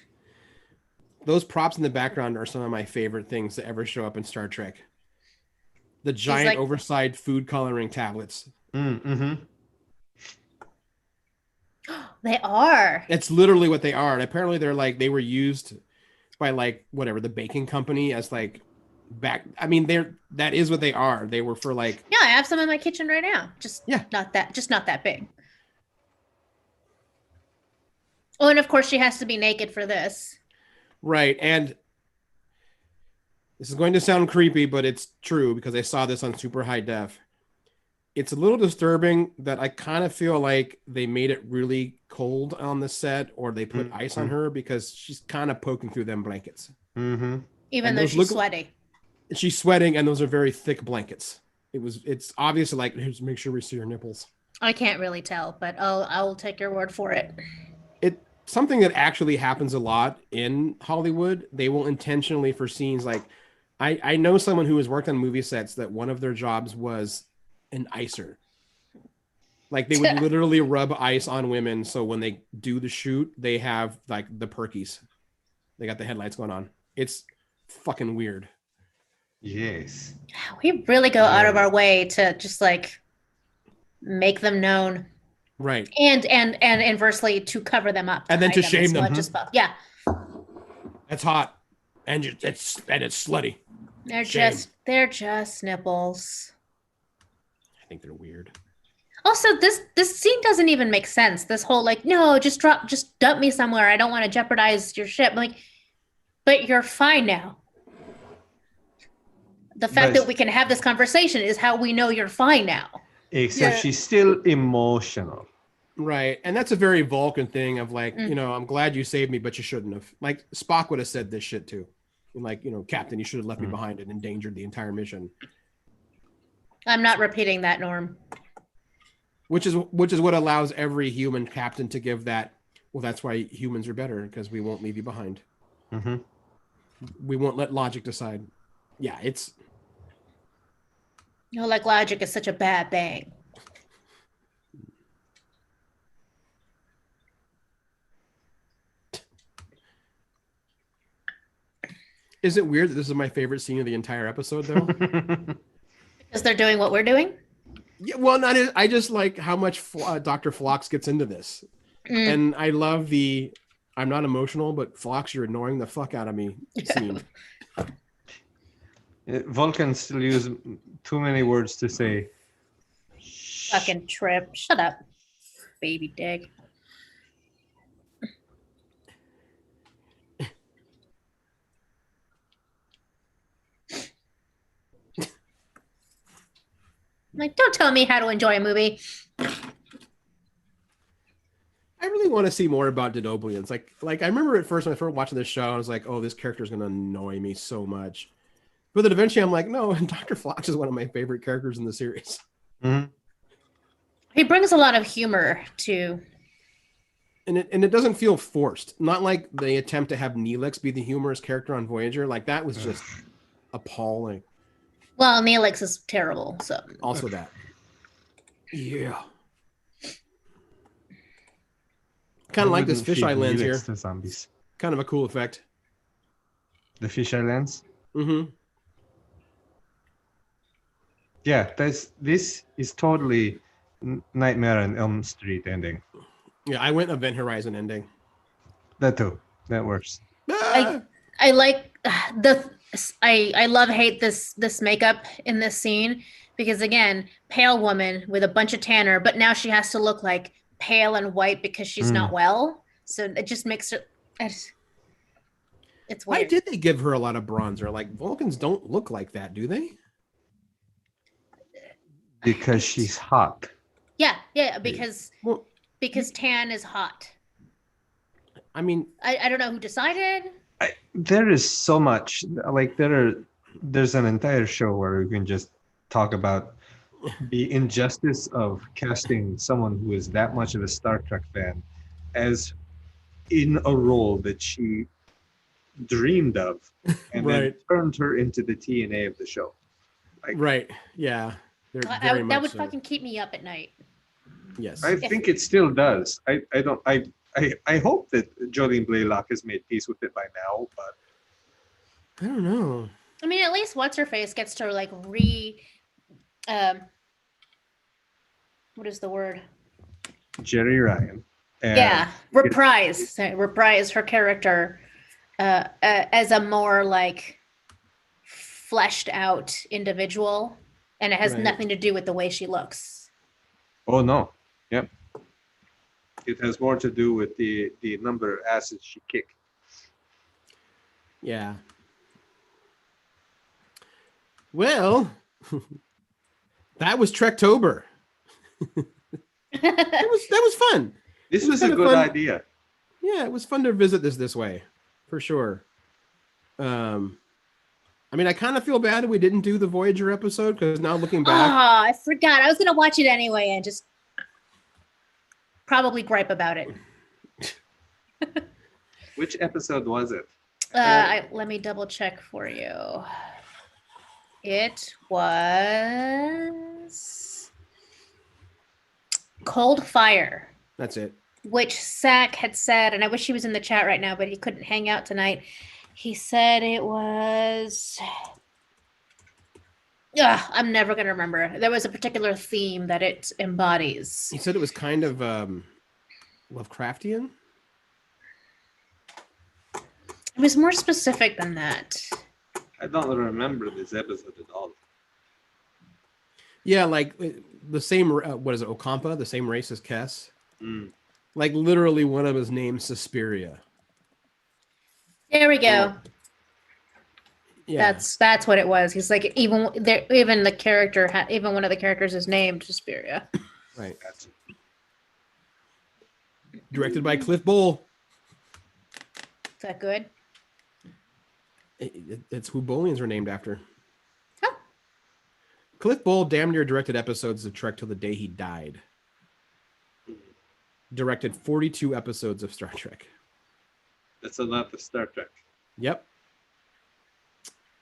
Those props in the background are some of my favorite things that ever show up in Star Trek. The giant oversized food coloring tablets.
Mm-hmm.
They are.
That's literally what they are. And apparently they're like they were used by like whatever the baking company as like back. I mean, that is what they are. They were for like
Yeah, I have some in my kitchen right now. Just
yeah.
not that big. Oh, and of course she has to be naked for this.
Right. And this is going to sound creepy, but it's true because I saw this on super high def. It's a little disturbing that I kind of feel like they made it really cold on the set or they put ice on her because she's kind of poking through them blankets.
Mm-hmm.
Even
And
though
those
she's sweaty.
She's sweating and those are very thick blankets. It's obviously like, here's make sure we see her nipples.
I can't really tell, but I'll take your word for it.
It something that actually happens a lot in Hollywood. They will intentionally for scenes like I know someone who has worked on movie sets that one of their jobs was an icer. Like they would literally rub ice on women so when they do the shoot, they have like the perkies. They got the headlights going on. It's fucking weird.
Yes.
We really go out of
Very.
our way to just like make them known.
Right.
And inversely to cover them up.
And then to
hide
shame
as
them.
much as possible. Yeah.
That's hot. And it's slutty. Shame.
They're just nipples.
I think they're weird.
Also, this scene doesn't even make sense. This whole like, no, just dump me somewhere. I don't want to jeopardize your ship. Like, but you're fine now. The fact that we can have this conversation is how we know you're fine now.
Except she's still emotional.
Right. And that's a very Vulcan thing of like, I'm glad you saved me, but you shouldn't have. Like Spock would have said this shit too. Like, Captain, you should have left me behind and endangered the entire mission.
I'm not repeating that, Norm.
Which is what allows every human captain to give that. Well, that's why humans are better because we won't leave you behind.
Mm-hmm.
We won't let logic decide. Yeah, it's.
Like logic is such a bad thing.
Is it weird that this is my favorite scene of the entire episode, though?
Because they're doing what we're doing?
Yeah, well, I just like how much Dr. Phlox gets into this. And I love the I'm not emotional, but Phlox, you're annoying the fuck out of me scene.
Vulcans still use too many words to say.
Fucking trip. Shut up, baby dig. Like, don't tell me how to enjoy a movie.
I really want to see more about Denoblians. Like I remember at first when I first watching this show, I was like, oh, this character is going to annoy me so much. But then eventually I'm like, no, Dr. Phlox is one of my favorite characters in the series.
Mm-hmm.
He brings a lot of humor to...
And it doesn't feel forced. Not like they attempt to have Neelix be the humorous character on Voyager. Like that was just appalling.
Well, Neelix is terrible, so...
Also that. Yeah. Kind of like this fisheye lens here.
To zombies.
Kind of a cool effect.
The fisheye lens?
Mm-hmm.
Yeah, this is totally Nightmare on Elm Street ending.
Yeah, I went Event Horizon ending.
That too. That works.
I like I love hate this makeup in this scene because again, pale woman with a bunch of tanner, but now she has to look like pale and white because she's not well. So it just makes her it's weird.
Why did they give her a lot of bronzer? Like Vulcans don't look like that, do they?
Because she's hot.
Yeah, because tan is hot.
I mean,
I don't know who decided.
There is so much like there's an entire show where we can just talk about the injustice of casting someone who is that much of a Star Trek fan as in a role that she dreamed of and then turned her into the TNA of the show.
Right. Yeah.
That would fucking keep me up at night.
Yes.
I think it still does. I hope that Jolene Blaylock has made peace with it by now, but
I don't know.
I mean, at least what's her face gets to like what is the word?
Jerry Ryan. And
Yeah, reprise her character as a more like fleshed out individual, and it has
Right.
nothing to do with the way she looks.
Oh no. Yep. It has more to do with the number of asses she kicked.
Yeah. Well, that was Trektober. That was fun.
This
It was
was a
kinda
good
fun.
idea.
Yeah, it was fun to visit this way, for sure. I mean, I kind of feel bad that we didn't do the Voyager episode because now looking back,
I forgot. I was gonna watch it anyway and just probably gripe about it.
Which episode was it?
Let me double check for you. It was Cold Fire,
that's it.
which Zach had said, and I wish he was in the chat right now, but he couldn't hang out tonight. He said it was. I'm never going to remember. There was a particular theme that it embodies.
He said it was kind of Lovecraftian.
It was more specific than that.
I don't remember this episode at all.
Yeah, like the same. What is it? Okampa, the same race as Kess.
Mm.
Like literally, one of his names Suspiria.
There we go.
Yeah,
That's what it was. He's like even the character even one of the characters is named Suspiria.
right.
Gotcha.
Directed by Cliff Bole.
Is that good?
It's who Bolians were named after.
Huh.
Cliff Bole damn near directed episodes of Trek till the day he died. Directed 42 episodes of Star Trek.
That's a lot of Star Trek.
Yep.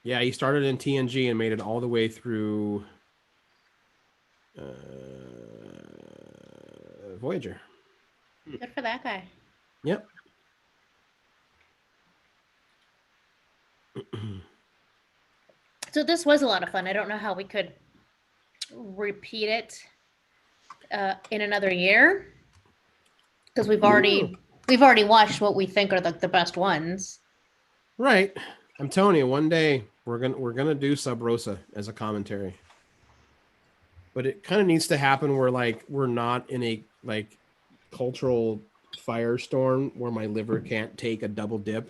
Yeah, he started in TNG and made it all the way through Voyager.
Good for that guy.
Yep.
So this was a lot of fun. I don't know how we could repeat it in another year because we've already watched what we think are the best ones.
Right. I'm telling you, one day we're gonna do Sub Rosa as a commentary. But it kind of needs to happen where like we're not in a like cultural firestorm where my liver can't take a double dip.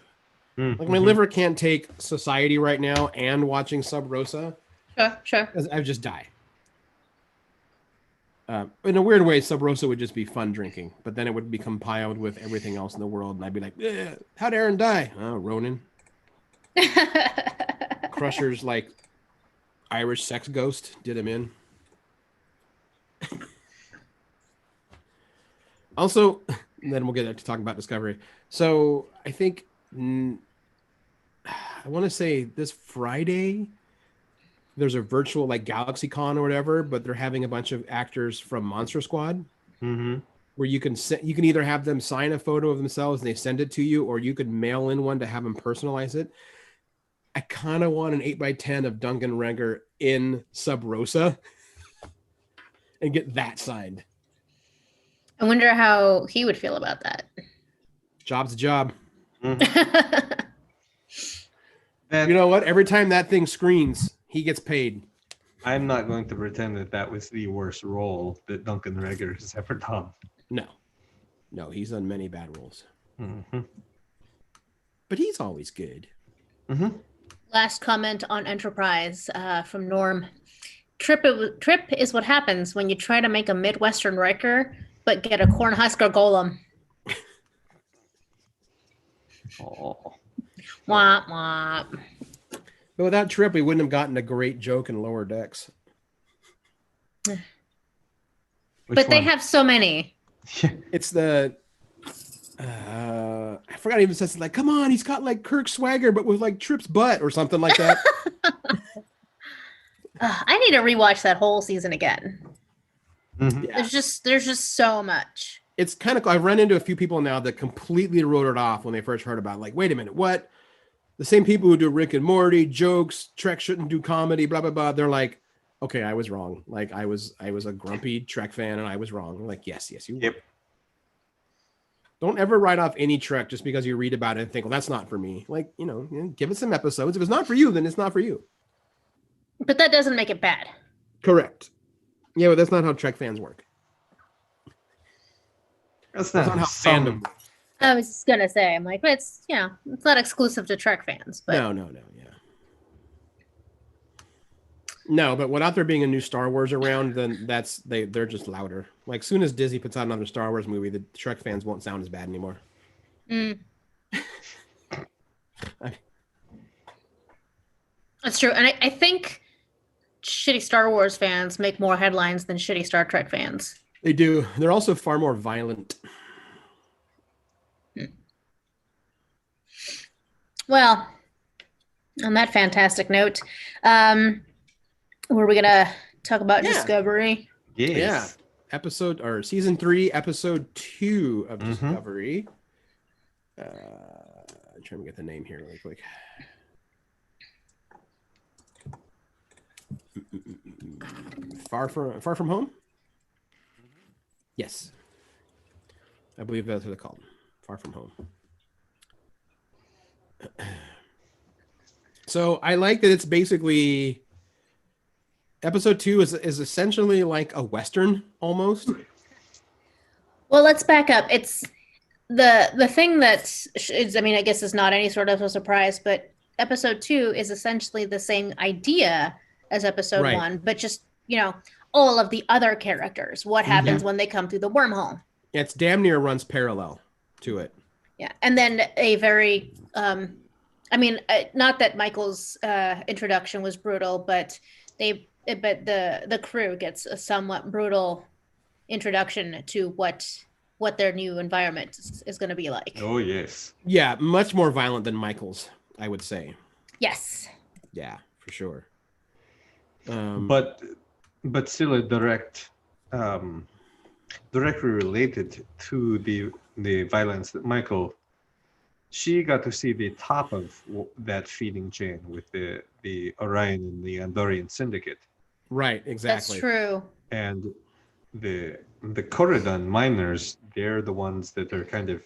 Like my liver can't take Society right now and watching Sub Rosa.
Sure.
Because I would just die. In a weird way, Sub Rosa would just be fun drinking, but then it would be compiled with everything else in the world, and I'd be like, how'd Aaron die? Oh, Ronan. Crusher's like Irish sex ghost did him in. Also, and then we'll get to talk about Discovery. So I think I want to say this Friday there's a virtual like GalaxyCon or whatever, but they're having a bunch of actors from Monster Squad where you can either have them sign a photo of themselves and they send it to you, or you could mail in one to have them personalize it. I kind of want an 8x10 of Duncan Renger in Sub Rosa and get that signed.
I wonder how he would feel about that.
Job's a job.
And
You know what? Every time that thing screens, he gets paid.
I'm not going to pretend that was the worst role that Duncan Reger has ever done.
No, he's done many bad roles.
Mm-hmm.
But he's always good.
Mm-hmm.
Last comment on Enterprise from Norm. Trip is what happens when you try to make a Midwestern Riker, but get a Cornhusker Golem.
Oh.
Womp womp.
But without Trip, we wouldn't have gotten a great joke in Lower Decks.
But they have so many.
It's the I forgot even says like, come on, he's got like Kirk swagger, but with like Trip's butt or something like that.
I need to rewatch that whole season again.
Mm-hmm.
Yeah.
There's just so much.
It's kind of I've run into a few people now that completely wrote it off when they first heard about it. Like, wait a minute, what? The same people who do Rick and Morty, jokes, Trek shouldn't do comedy, blah, blah, blah. They're like, Okay, I was wrong. Like I was a grumpy Trek fan, and I was wrong. Like yes, you were.
Yep.
Don't ever write off any Trek just because you read about it and think, well, that's not for me. Like, give it some episodes. If it's not for you, then it's not for you.
But that doesn't make it bad.
Correct. Yeah, but that's not how Trek fans work.
That's
That's
not
not how fandom works.
I was just gonna say, I'm like, but it's it's not exclusive to Trek fans. But
No, yeah. No, but without there being a new Star Wars around, then they're just louder. Like soon as Disney puts out another Star Wars movie, the Trek fans won't sound as bad anymore.
That's true, and I think shitty Star Wars fans make more headlines than shitty Star Trek fans.
They do. They're also far more violent.
Well, on that fantastic note, were we gonna talk about Discovery?
Yes.
Yeah. Season 3, episode 2 of Discovery. I'm trying to get the name here really quick. Far from Home? Yes. I believe that's what they're called. Far From Home. So I like that it's basically episode 2 is essentially like a Western almost.
Well, let's back up. It's the thing that is, I mean, I guess is not any sort of a surprise, but episode 2 is essentially the same idea as episode 1, but just, all of the other characters. What happens when they come through the wormhole?
Yeah, it's damn near runs parallel to it.
Yeah. And then a very, not that Michael's introduction was brutal, but the crew gets a somewhat brutal introduction to what their new environment is going to be like.
Oh, yes.
Yeah, much more violent than Michael's, I would say.
Yes.
Yeah, for sure.
But still a directly related to the violence that Michael, she got to see the top of that feeding chain with the Orion and the Andorian Syndicate.
Right, exactly.
That's true.
And the Corridon miners, they're the ones that are kind of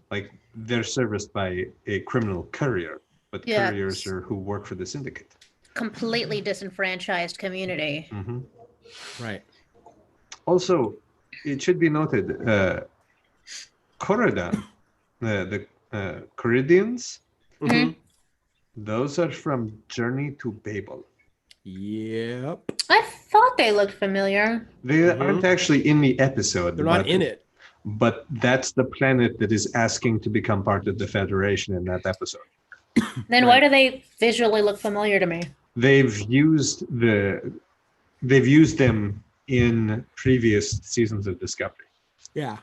like, they're serviced by a criminal courier, but couriers are who work for the Syndicate.
Completely disenfranchised community.
Mm-hmm.
Right.
Also, it should be noted, Corridon, the Corridians, those are from Journey to Babel.
Yep.
I thought they looked familiar.
They aren't actually in the episode.
They're not in it.
But that's the planet that is asking to become part of the Federation in that episode.
Then why do they visually look familiar to me?
They've used them in previous seasons of Discovery.
Yeah.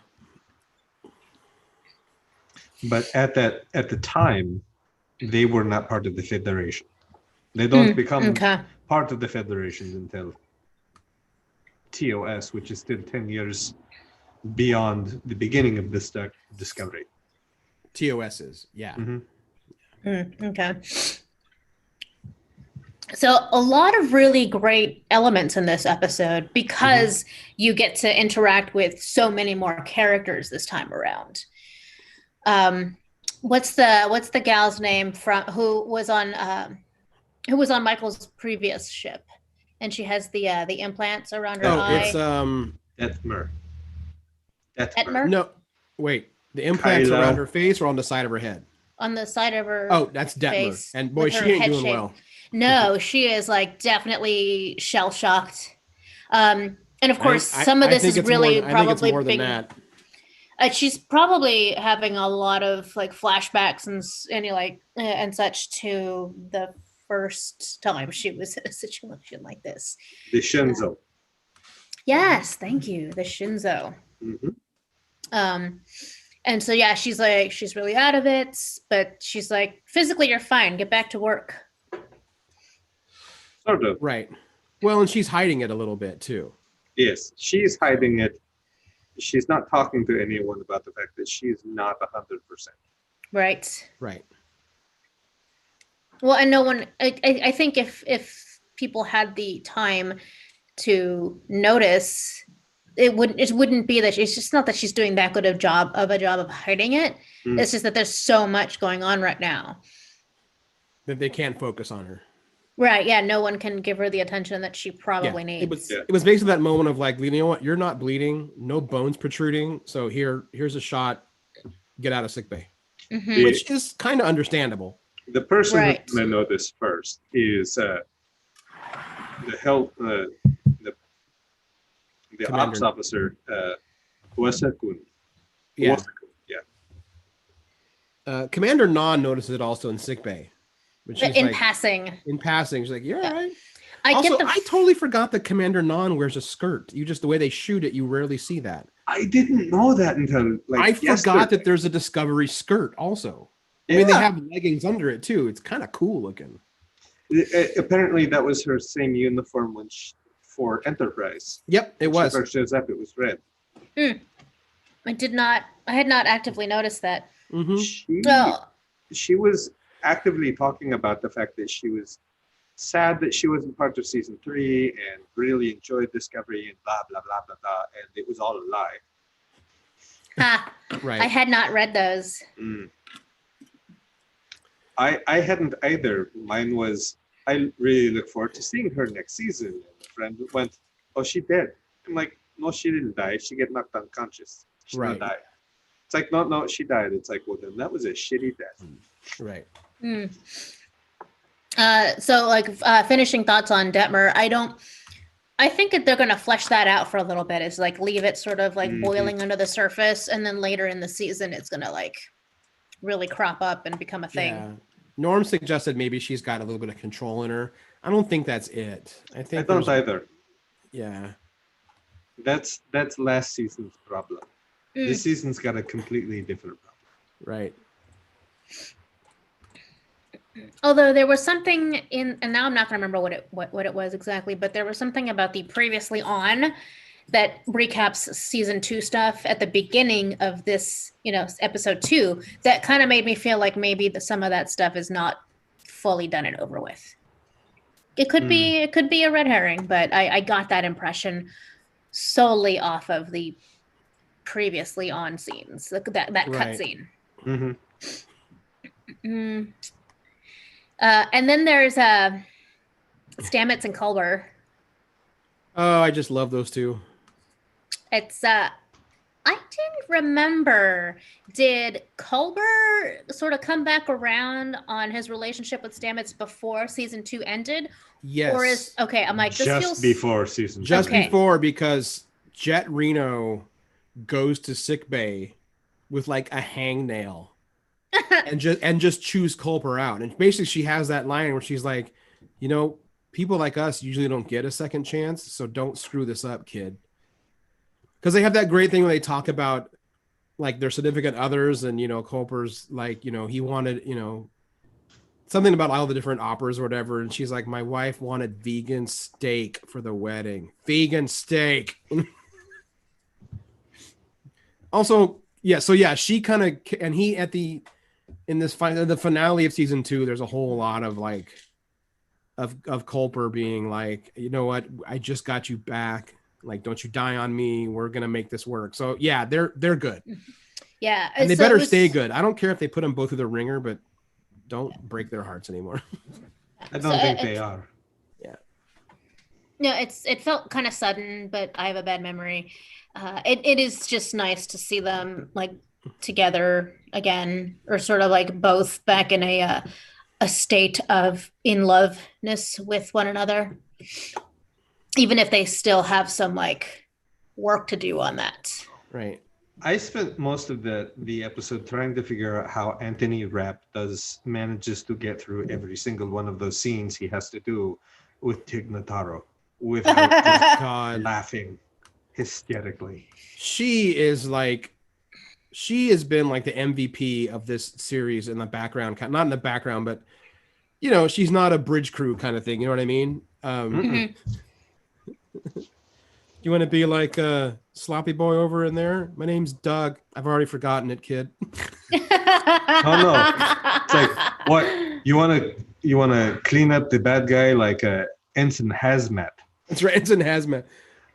But at the time, they were not part of the Federation. They don't become part of the Federation until TOS, which is still 10 years beyond the beginning of this Discovery.
TOS is, yeah.
Okay. So a lot of really great elements in this episode because you get to interact with so many more characters this time around. What's the gal's name who was on Michael's previous ship, and she has the implants around her eye?
Oh, it's
Detmer?
No, wait. The implants
Kylo.
around her face or on the side of her head?
On the side of her.
Oh, that's Detmer.
Face,
and boy,
with
she
her
ain't
head
doing
shape.
well.
No, she is like definitely shell shocked. And of course, some of
I
this
think
is
it's
really
more, I think it's
probably
more than
being.
that.
She's probably having a lot of like flashbacks and such to the first time she was in a situation like this.
The Shinzo.
Yes, thank you. The Shinzo. And so yeah, she's really out of it, but she's like, physically you're fine. Get back to work.
Sort of.
Right. Well, and she's hiding it a little bit too.
Yes, she's hiding it. She's not talking to anyone about the fact that she's not 100%.
Right.
Right.
Well, and no one. I think if people had the time to notice, it wouldn't be that it's just not that she's doing that good of job of hiding it. It's just that there's so much going on right now
that they can't focus on her.
Right. Yeah. No one can give her the attention that she probably needs.
It was basically that moment of like, you know what? You're not bleeding, no bones protruding. So here's a shot. Get out of sickbay, which is kind of understandable.
The person who's going to know this first is the ops officer, Wasakun.
Yeah. Commander Non notices it also in sickbay.
In passing.
In passing, she's like, "You're all right." I totally forgot that Commander Non wears a skirt. The way they shoot it, you rarely see that.
I didn't know that until
I forgot that there's a Discovery skirt also. I mean, they have leggings under it too. It's kind of cool looking.
Apparently, that was her same uniform for Enterprise.
Yep, it was.
She first shows up, it was red.
I had not actively noticed that.
She was actively talking about the fact that she was sad that she wasn't part of season 3 and really enjoyed Discovery and blah blah blah blah blah, and it was all a lie.
Right. I had not read those.
I hadn't either. Mine was, I really look forward to seeing her next season. And a friend went, "Oh, she dead." I'm like, "No, she didn't die. She get knocked unconscious. She didn't die." It's like, no, she died. It's like, well, then that was a shitty death.
Right.
So like finishing thoughts on Detmer, I think that they're going to flesh that out for a little bit. Is like leave it sort of like boiling under the surface, and then later in the season, it's going to like really crop up and become a thing.
Yeah. Norm suggested maybe she's got a little bit of control in her. I don't think that's it. I
don't either.
Yeah.
That's last season's problem. This season's got a completely different problem.
Right.
Although there was something in, and now I'm not going to remember what it was exactly, but there was something about the previously on that recaps season 2 stuff at the beginning of this, episode 2, that kind of made me feel like maybe some of that stuff is not fully done and over with. It could be a red herring, but I got that impression solely off of the previously on scenes, that cut scene. And then there's Stamets and Culber.
Oh, I just love those two.
It's I didn't remember. Did Culber sort of come back around on his relationship with Stamets before season 2 ended?
Yes.
Or is I'm like, this
just before season 2.
Just before, because Jet Reno goes to sickbay with like a hangnail and just chews Culper out. And basically she has that line where she's like, people like us usually don't get a second chance, so don't screw this up, kid. Because they have that great thing where they talk about like their significant others, and Culper's like, he wanted, something about all the different operas or whatever, and she's like, my wife wanted vegan steak for the wedding. Vegan steak. Also, she kind of, and he in the finale of season 2, there's a whole lot of like of Culper being like, you know what, I just got you back. Like, don't you die on me. We're gonna make this work. So yeah, they're good.
Yeah,
and they better stay good. I don't care if they put them both through the ringer, but don't break their hearts anymore.
I don't think they are.
Yeah.
No, it felt kind of sudden, but I have a bad memory. It is just nice to see them like together again, or sort of like both back in a state of in loveness with one another, even if they still have some like work to do on that.
Right.
I spent most of the episode trying to figure out how Anthony Rapp manages to get through every single one of those scenes he has to do with Tig Notaro without just laughing hysterically.
She has been like the MVP of this series in the background, not in the background, but she's not a bridge crew kind of thing. You know what I mean? You want to be like a sloppy boy over in there? My name's Doug. I've already forgotten it, kid.
Oh no! It's like, what, you want to clean up the bad guy like Ensign Hazmat.
That's right. Ensign Hazmat.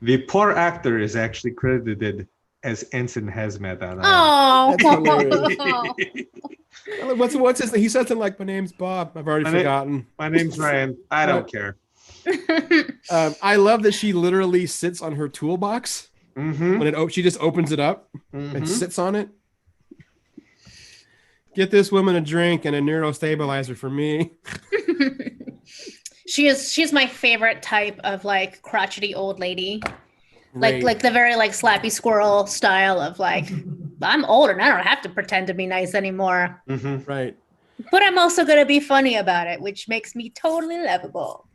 The poor actor is actually credited as Ensign Hazmat on
Oh,
That's hilarious. What's his name? He says something like, "My name's Bob." I've already forgotten.
My name's Ryan. I don't care.
I love that she literally sits on her toolbox when she just opens it up and sits on it. Get this woman a drink and a neurostabilizer for me.
She's my favorite type of like crotchety old lady.
Great.
Like the very like Slappy Squirrel style of like, I'm older and I don't have to pretend to be nice anymore.
Right.
But I'm also going to be funny about it, which makes me totally lovable.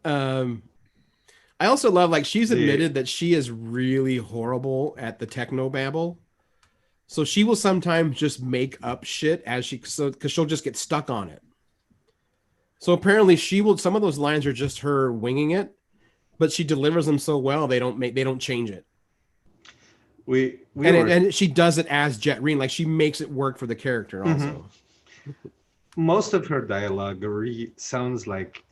I also love, like, she's admitted that she is really horrible at the technobabble. So she will sometimes just make up shit because she'll just get stuck on it. So apparently some of those lines are just her winging it, but she delivers them so well they don't change it. And she does it as Jet Reno, like she makes it work for the character also.
Most of her dialogue sounds like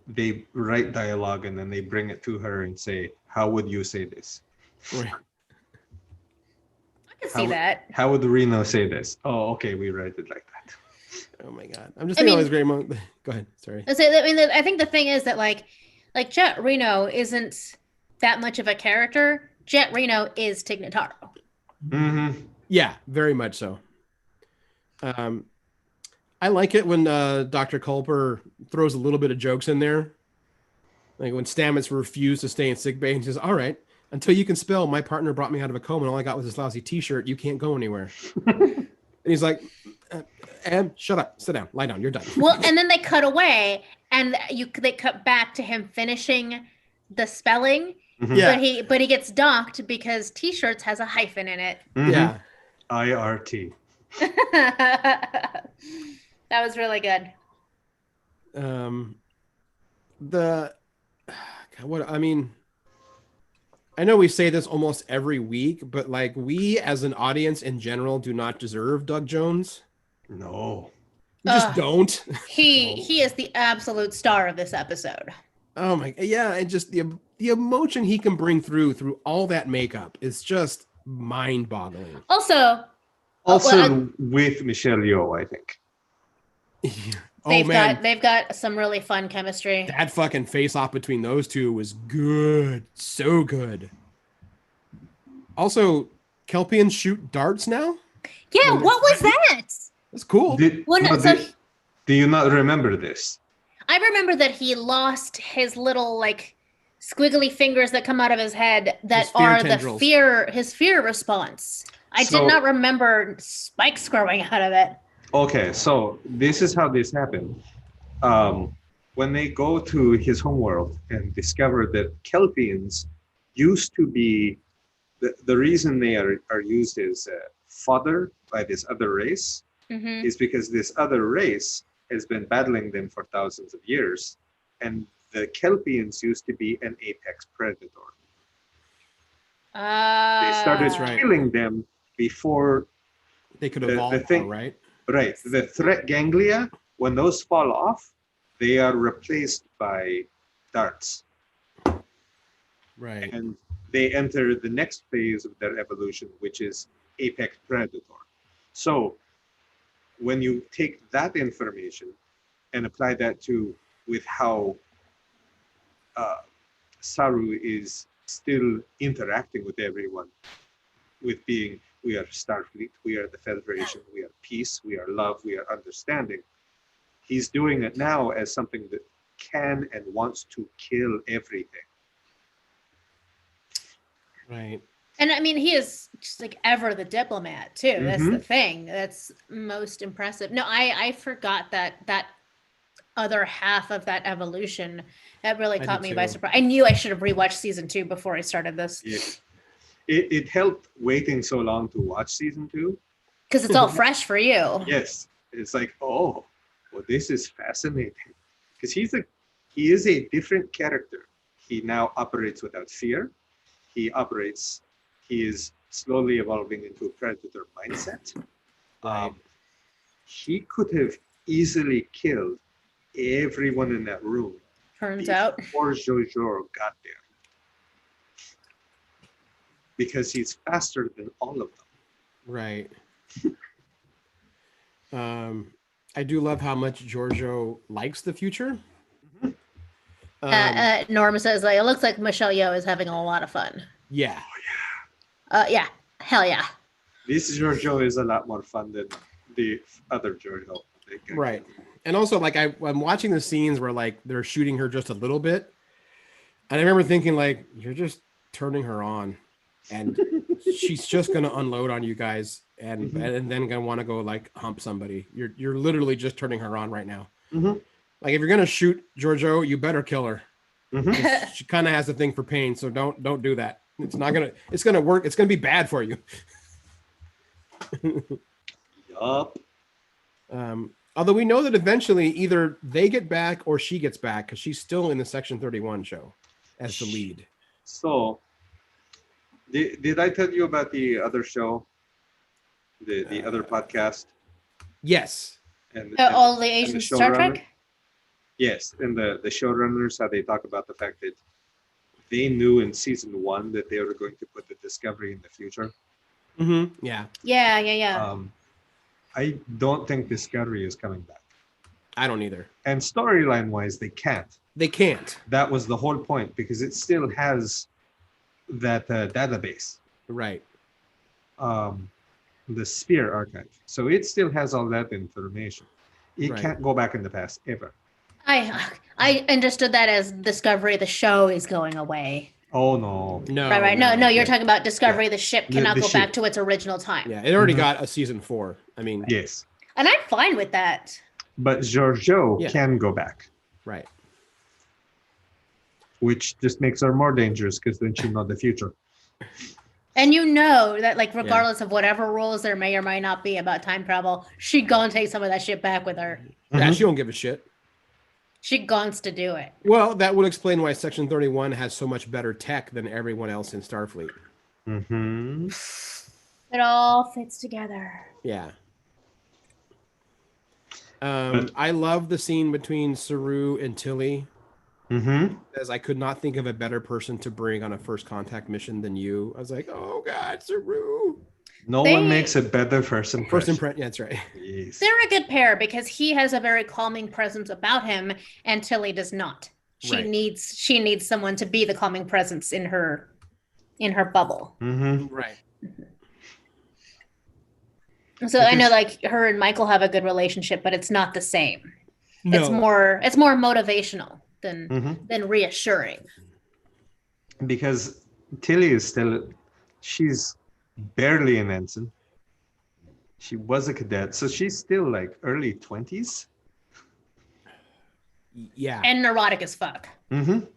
they write dialogue and then they bring it to her and say, "How would you say this?"
Right.
I can see that.
How would Reno say this? Oh, okay, we write it like that.
Oh my god, I'm just thinking of this great moment. Go ahead, sorry.
I think the thing is that like Jet Reno isn't that much of a character. Jet Reno is Tig Notaro.
Yeah, very much so. I like it when Dr. Culper throws a little bit of jokes in there. Like when Stamets refused to stay in sickbay and says, "All right, until you can spell, my partner brought me out of a coma and all I got was this lousy t-shirt. You can't go anywhere." And he's like, "Em, shut up, sit down, lie down, you're done."
Well, and then they cut away and they cut back to him finishing the spelling.
Yeah.
But he gets docked because t-shirts has a hyphen in it.
Yeah.
IRT.
That was really good.
I know we say this almost every week, but like we as an audience in general do not deserve Doug Jones.
No.
We just don't.
He is the absolute star of this episode.
Oh my, yeah, and just the emotion he can bring through all that makeup is just mind-boggling.
Also
with Michelle Yeoh, I think.
They've got some really fun chemistry.
That fucking face-off between those two was good, so good. Also, Kelpians shoot darts now.
Yeah, what was that?
That's cool.
Do you not remember this?
I remember that he lost his little like squiggly fingers that come out of his head that are his fear response. I did not remember spikes growing out of it.
Okay, so this is how this happened. When they go to his homeworld and discover that Kelpians used to be, the reason they are used as fodder by this other race is because this other race has been battling them for thousands of years. And the Kelpians used to be an apex predator. They started killing them before
they could evolve, right?
Right. The threat ganglia, when those fall off, they are replaced by darts.
Right.
And they enter the next phase of their evolution, which is apex predator. So when you take that information and apply that with how Saru is still interacting with everyone, with being, we are Starfleet, we are the Federation, we are peace, we are love, we are understanding. He's doing it now as something that can and wants to kill everything.
Right.
And I mean, he is just like ever the diplomat too. That's the thing that's most impressive. No, I forgot that other half of that evolution. That really caught me by surprise. I knew I should have rewatched season 2 before I started this.
Yeah. It helped waiting so long to watch season 2.
Because it's all fresh for you.
Yes. It's like, oh, well, this is fascinating. Because he is a different character. He now operates without fear. He is slowly evolving into a predator mindset. He could have easily killed everyone in that room
Turns out.
before Jojo got there. Because he's faster than all of them.
Right. I do love how much Giorgio likes the future.
Norm says, like, it looks like Michelle Yeoh is having a lot of fun.
Yeah.
Yeah. Hell yeah.
This Giorgio is a lot more fun than the other Giorgio.
Right. And also, like, I'm watching the scenes where, like, they're shooting her just a little bit. And I remember thinking, like, you're just turning her on. And she's just going to unload on you guys. And then going to want to go, like, hump somebody. You're literally just turning her on right now. Like, if you're going to shoot Giorgio, you better kill her. She kind of has a thing for pain. So don't do that. It's going to work. It's going to be bad for you.
Yup.
Although we know that eventually either they get back or she gets back because she's still in the Section 31 show as the lead.
So, did I tell you about the other show, the other podcast?
Yes.
And
All the Asian Star Trek?
Yes, and the showrunners, how they talk about the fact that they knew in season 1 that they were going to put the Discovery in the future.
Yeah.
Yeah.
I don't think Discovery is coming back.
I don't either.
And storyline wise, they can't.
They can't.
That was the whole point because it still has that database.
Right.
The Sphere archive. So it still has all that information. It can't go back in the past ever.
I understood that as Discovery, the show is going away.
Oh no.
Right. No, you're talking about Discovery, the ship cannot go back to its original time.
Yeah, it already got a season 4. I mean,
yes.
And I'm fine with that.
But Giorgio can go back.
Right.
Which just makes her more dangerous because then she'll know the future.
And you know that, like, regardless of whatever rules there may or may not be about time travel, she gonna take some of that shit back with her.
Yeah, she don't give a shit.
She wants to do it.
Well, that would explain why Section 31 has so much better tech than everyone else in Starfleet.
It all fits together.
Yeah. I love the scene between Saru and Tilly. As I could not think of a better person to bring on a first contact mission than you. I was like, oh God, Saru.
No one makes a better first impression.
First impression, yeah, that's right.
Yes.
They're a good pair because he has a very calming presence about him, and Tilly does not. She needs someone to be the calming presence in her bubble.
Right.
So I know, like, her and Michael have a good relationship, but it's not the same. No. It's more motivational than reassuring.
Because Tilly is she's barely an ensign. She was a cadet, so she's still like early 20s.
Yeah.
And neurotic as fuck.
And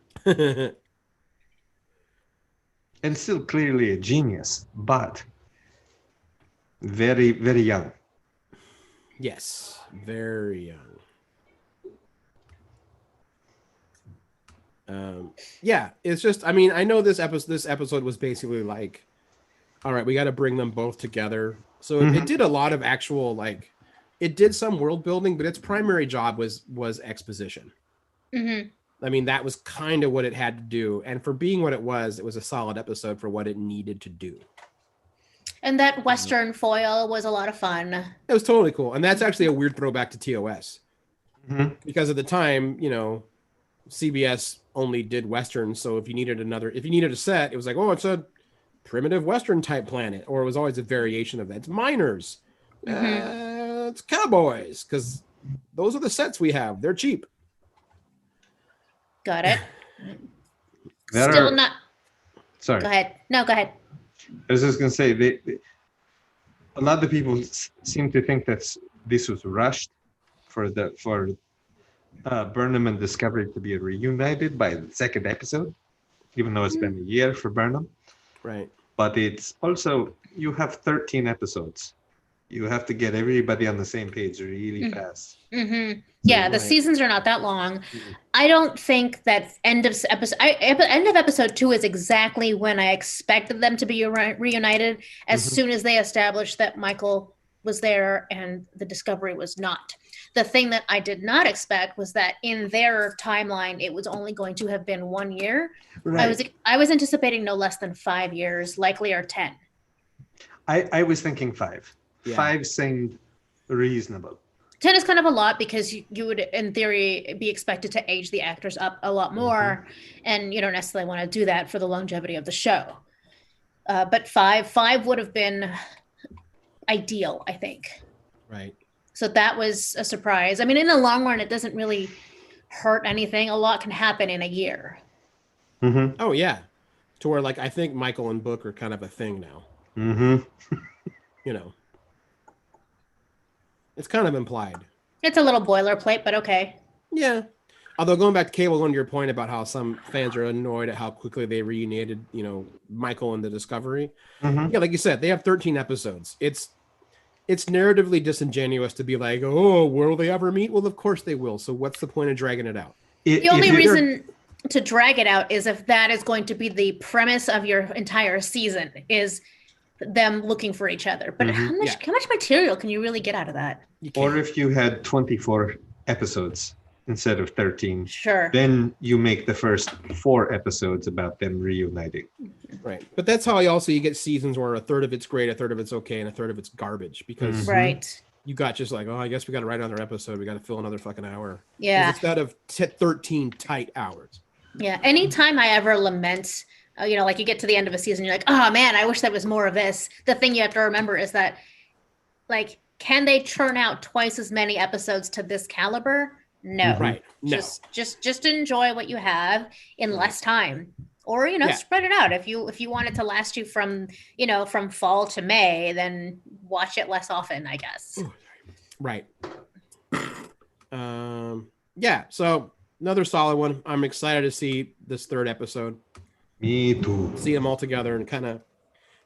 still clearly a genius, but very, very young.
Yes, very young. Yeah, it's just, I mean, I know this episode was basically like, all right, we got to bring them both together. So it did a lot of actual, like, it did some world building, but its primary job was exposition. I mean, that was kind of what it had to do. And for being what it was a solid episode for what it needed to do.
And that Western foil was a lot of fun.
It was totally cool. And that's actually a weird throwback to TOS. Because at the time, you know, CBS only did Westerns. So if you needed a set, it was like, oh, it's a primitive Western type planet. Or it was always a variation of that. It's miners. It's cowboys. Because those are the sets we have. They're cheap.
Got it.
Sorry.
Go ahead. No, go ahead.
I was just going to say, a lot of people seem to think that this was rushed for Burnham and Discovery to be reunited by the second episode, even though it's been a year for Burnham.
Right.
But it's also, you have 13 episodes. You have to get everybody on the same page really fast.
Yeah, the seasons are not that long. I don't think that end of episode 2 is exactly when I expected them to be reunited. As soon as they established that Michael was there and the Discovery was not. The thing that I did not expect was that in their timeline, it was only going to have been 1 year.
Right.
I was anticipating no less than 5 years, likely or 10.
I was thinking 5.
Yeah.
5 seemed reasonable.
10 is kind of a lot because you would, in theory, be expected to age the actors up a lot more, and you don't necessarily want to do that for the longevity of the show. But five would have been ideal, I think.
Right.
So that was a surprise. I mean, in the long run, it doesn't really hurt anything. A lot can happen in a year.
Mm-hmm.
Oh yeah, to where like I think Michael and Book are kind of a thing now.
Mm-hmm.
You know, it's kind of implied.
It's a little boilerplate, but okay.
Yeah. Although going back to Cable, going to your point about how some fans are annoyed at how quickly they reunited, you know, Michael and the Discovery.
Mm-hmm.
Yeah, like you said, they have 13 episodes. It's narratively disingenuous to be like, oh, will they ever meet? Well, of course they will. So what's the point of dragging it out?
The only reason to drag it out is if that is going to be the premise of your entire season, is them looking for each other. But how much material can you really get out of that?
Or if you had 24 episodes instead of 13,
Sure.
then you make the first 4 episodes about them reuniting.
Right. But that's how you get seasons where a third of it's great, a third of it's okay, and a third of it's garbage because
Right.
you got just like, oh, I guess we got to write another episode. We got to fill another fucking hour.
Yeah.
Instead of 13 tight hours.
Yeah. Anytime I ever lament, you know, like you get to the end of a season, you're like, oh man, I wish there was more of this. The thing you have to remember is that, like, can they churn out twice as many episodes to this caliber? No.
Right. No.
Just enjoy what you have in less time. Or, you know, spread it out. If you want it to last you from, you know, from fall to May, then watch it less often, I guess.
Right. Yeah, so another solid one. I'm excited to see this 3rd episode.
Me too.
See them all together and kind of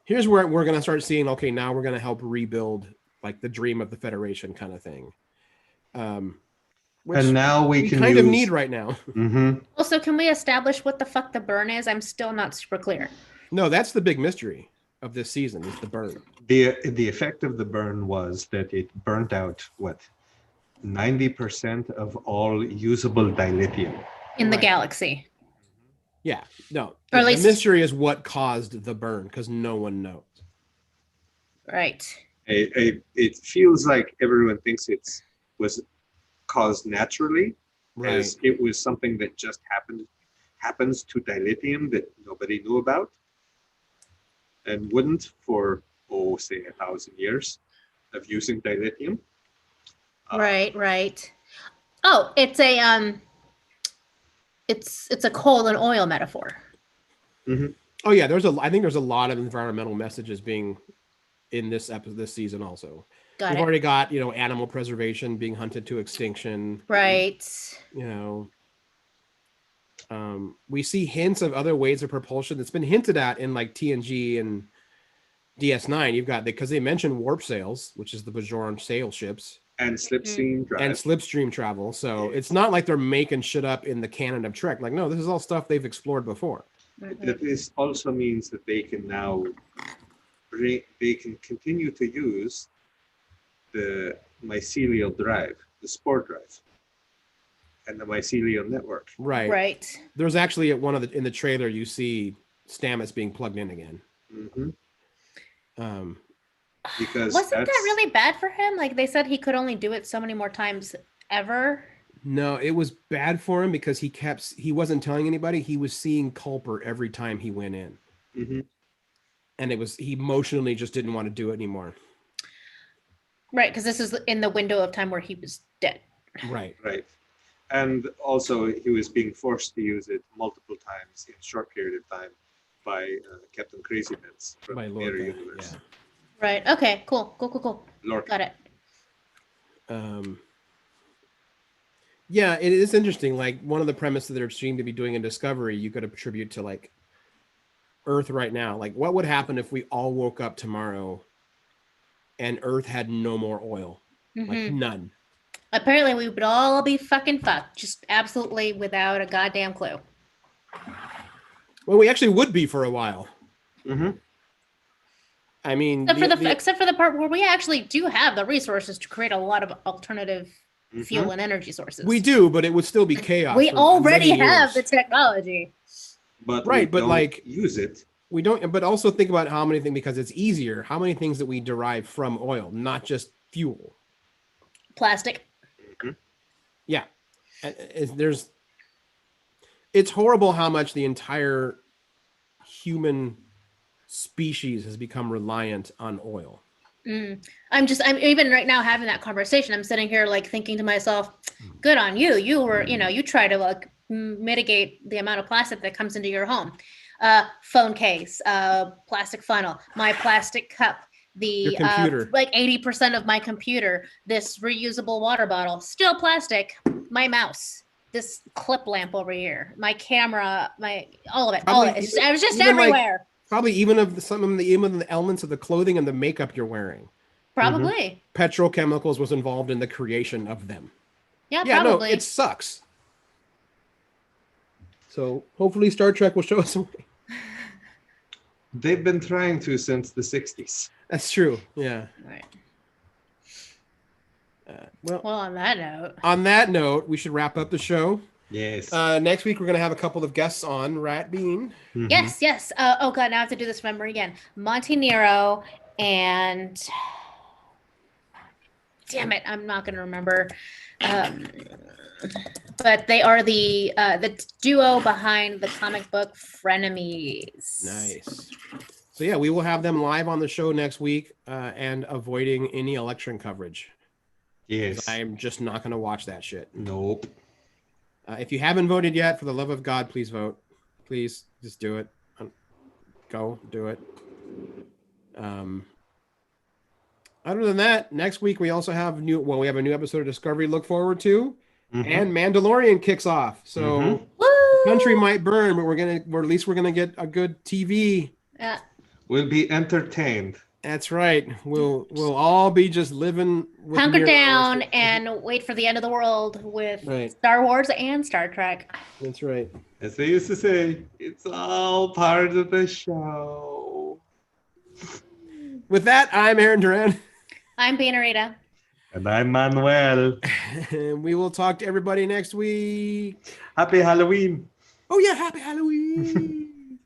here's where we're gonna start seeing, okay, now we're gonna help rebuild like the dream of the Federation kind of thing. Which
and now we can
kind of need right now.
Mm-hmm.
Also, can we establish what the fuck the burn is? I'm still not super clear.
No, that's the big mystery of this season is the burn.
The effect of the burn was that it burnt out 90% of all usable dilithium
in the galaxy.
Yeah, no.
Or at least
the mystery is what caused the burn because no one knows.
Right.
It feels like everyone thinks was caused naturally, as it was something that just happens to dilithium that nobody knew about and wouldn't for say 1,000 years of using dilithium.
Right. Oh, it's a it's a coal and oil metaphor.
Mm-hmm.
Oh yeah, I think there's a lot of environmental messages being in this season also. We've already got, you know, animal preservation being hunted to extinction.
Right.
You know, we see hints of other ways of propulsion that's been hinted at in like TNG and DS9. You've got because they mentioned warp sails, which is the Bajoran sail ships.
And slipstream drive.
And slipstream travel. So it's not like they're making shit up in the canon of Trek. Like, no, this is all stuff they've explored before.
This also means that they can now they can continue to use the mycelial drive, the spore drive, and the mycelial network.
Right. There's actually in the trailer you see Stamets being plugged in again.
Mm-hmm. Because
wasn't that really bad for him? Like they said he could only do it so many more times ever.
No, it was bad for him because he wasn't telling anybody. He was seeing Culper every time he went in.
Mm-hmm.
And he emotionally just didn't want to do it anymore.
Right, because this is in the window of time where he was dead.
Right.
And also he was being forced to use it multiple times in a short period of time by Captain Crazy Pants from the Mirror Universe.
Yeah. Right. Okay. Cool.
Lorca.
Got it.
Yeah, it is interesting. Like one of the premises that are seem to be doing in Discovery, you could attribute to like Earth right now. Like, what would happen if we all woke up tomorrow and Earth had no more oil? Like none.
Apparently, we would all be fucking fucked, just absolutely without a goddamn clue.
Well, we actually would be for a while.
Mm-hmm.
I mean,
except for the part where we actually do have the resources to create a lot of alternative fuel and energy sources.
we do, but it would still be chaos.
We
for
already
many
have the
years.
technology.
But
Right,
we
but
don't
like
use it.
we don't. But also think about how many things, because it's easier. How many things that we derive from oil, not just fuel.
Plastic.
Yeah, it's horrible how much the entire human species has become reliant on oil.
I'm even right now having that conversation. I'm sitting here like thinking to myself, good on you. You were, you try to like mitigate the amount of plastic that comes into your home. Phone case, plastic funnel, my plastic cup, the
computer.
like 80% of my computer, this reusable water bottle, still plastic, my mouse, this clip lamp over here, my camera, all of it. I was just everywhere.
Probably even of even the elements of the clothing and the makeup you're wearing.
Probably.
Petrochemicals was involved in the creation of them.
Yeah, probably.
No, it sucks. So hopefully Star Trek will show us a way.
They've been trying to since the 60s.
That's true. Yeah.
Right.
Well,
on that note.
On that note, we should wrap up the show.
Yes.
Next week, we're going to have a couple of guests on. Rat Bean.
Yes. Oh, God, now I have to do this memory again. Monty Nero and... Damn it, I'm not going to remember. But they are the duo behind the comic book Frenemies.
Nice. So, yeah, we will have them live on the show next week and avoiding any election coverage.
Yes.
I'm just not going to watch that shit.
Nope.
If you haven't voted yet, for the love of God, please vote. Please, just do it. Go, do it. Other than that, next week we also have we have a new episode of Discovery to look forward to, and Mandalorian kicks off. So the country might burn, but at least we're gonna get a good TV.
Yeah.
We'll be entertained.
That's right. We'll all be just living with
hunker down and wait for the end of the world with Star Wars and Star Trek.
That's right.
As they used to say, it's all part of the show.
With that, I'm Aaron Duran.
I'm Bina Rita.
And I'm Manuel.
We will talk to everybody next week.
Happy Halloween.
Oh yeah, happy Halloween.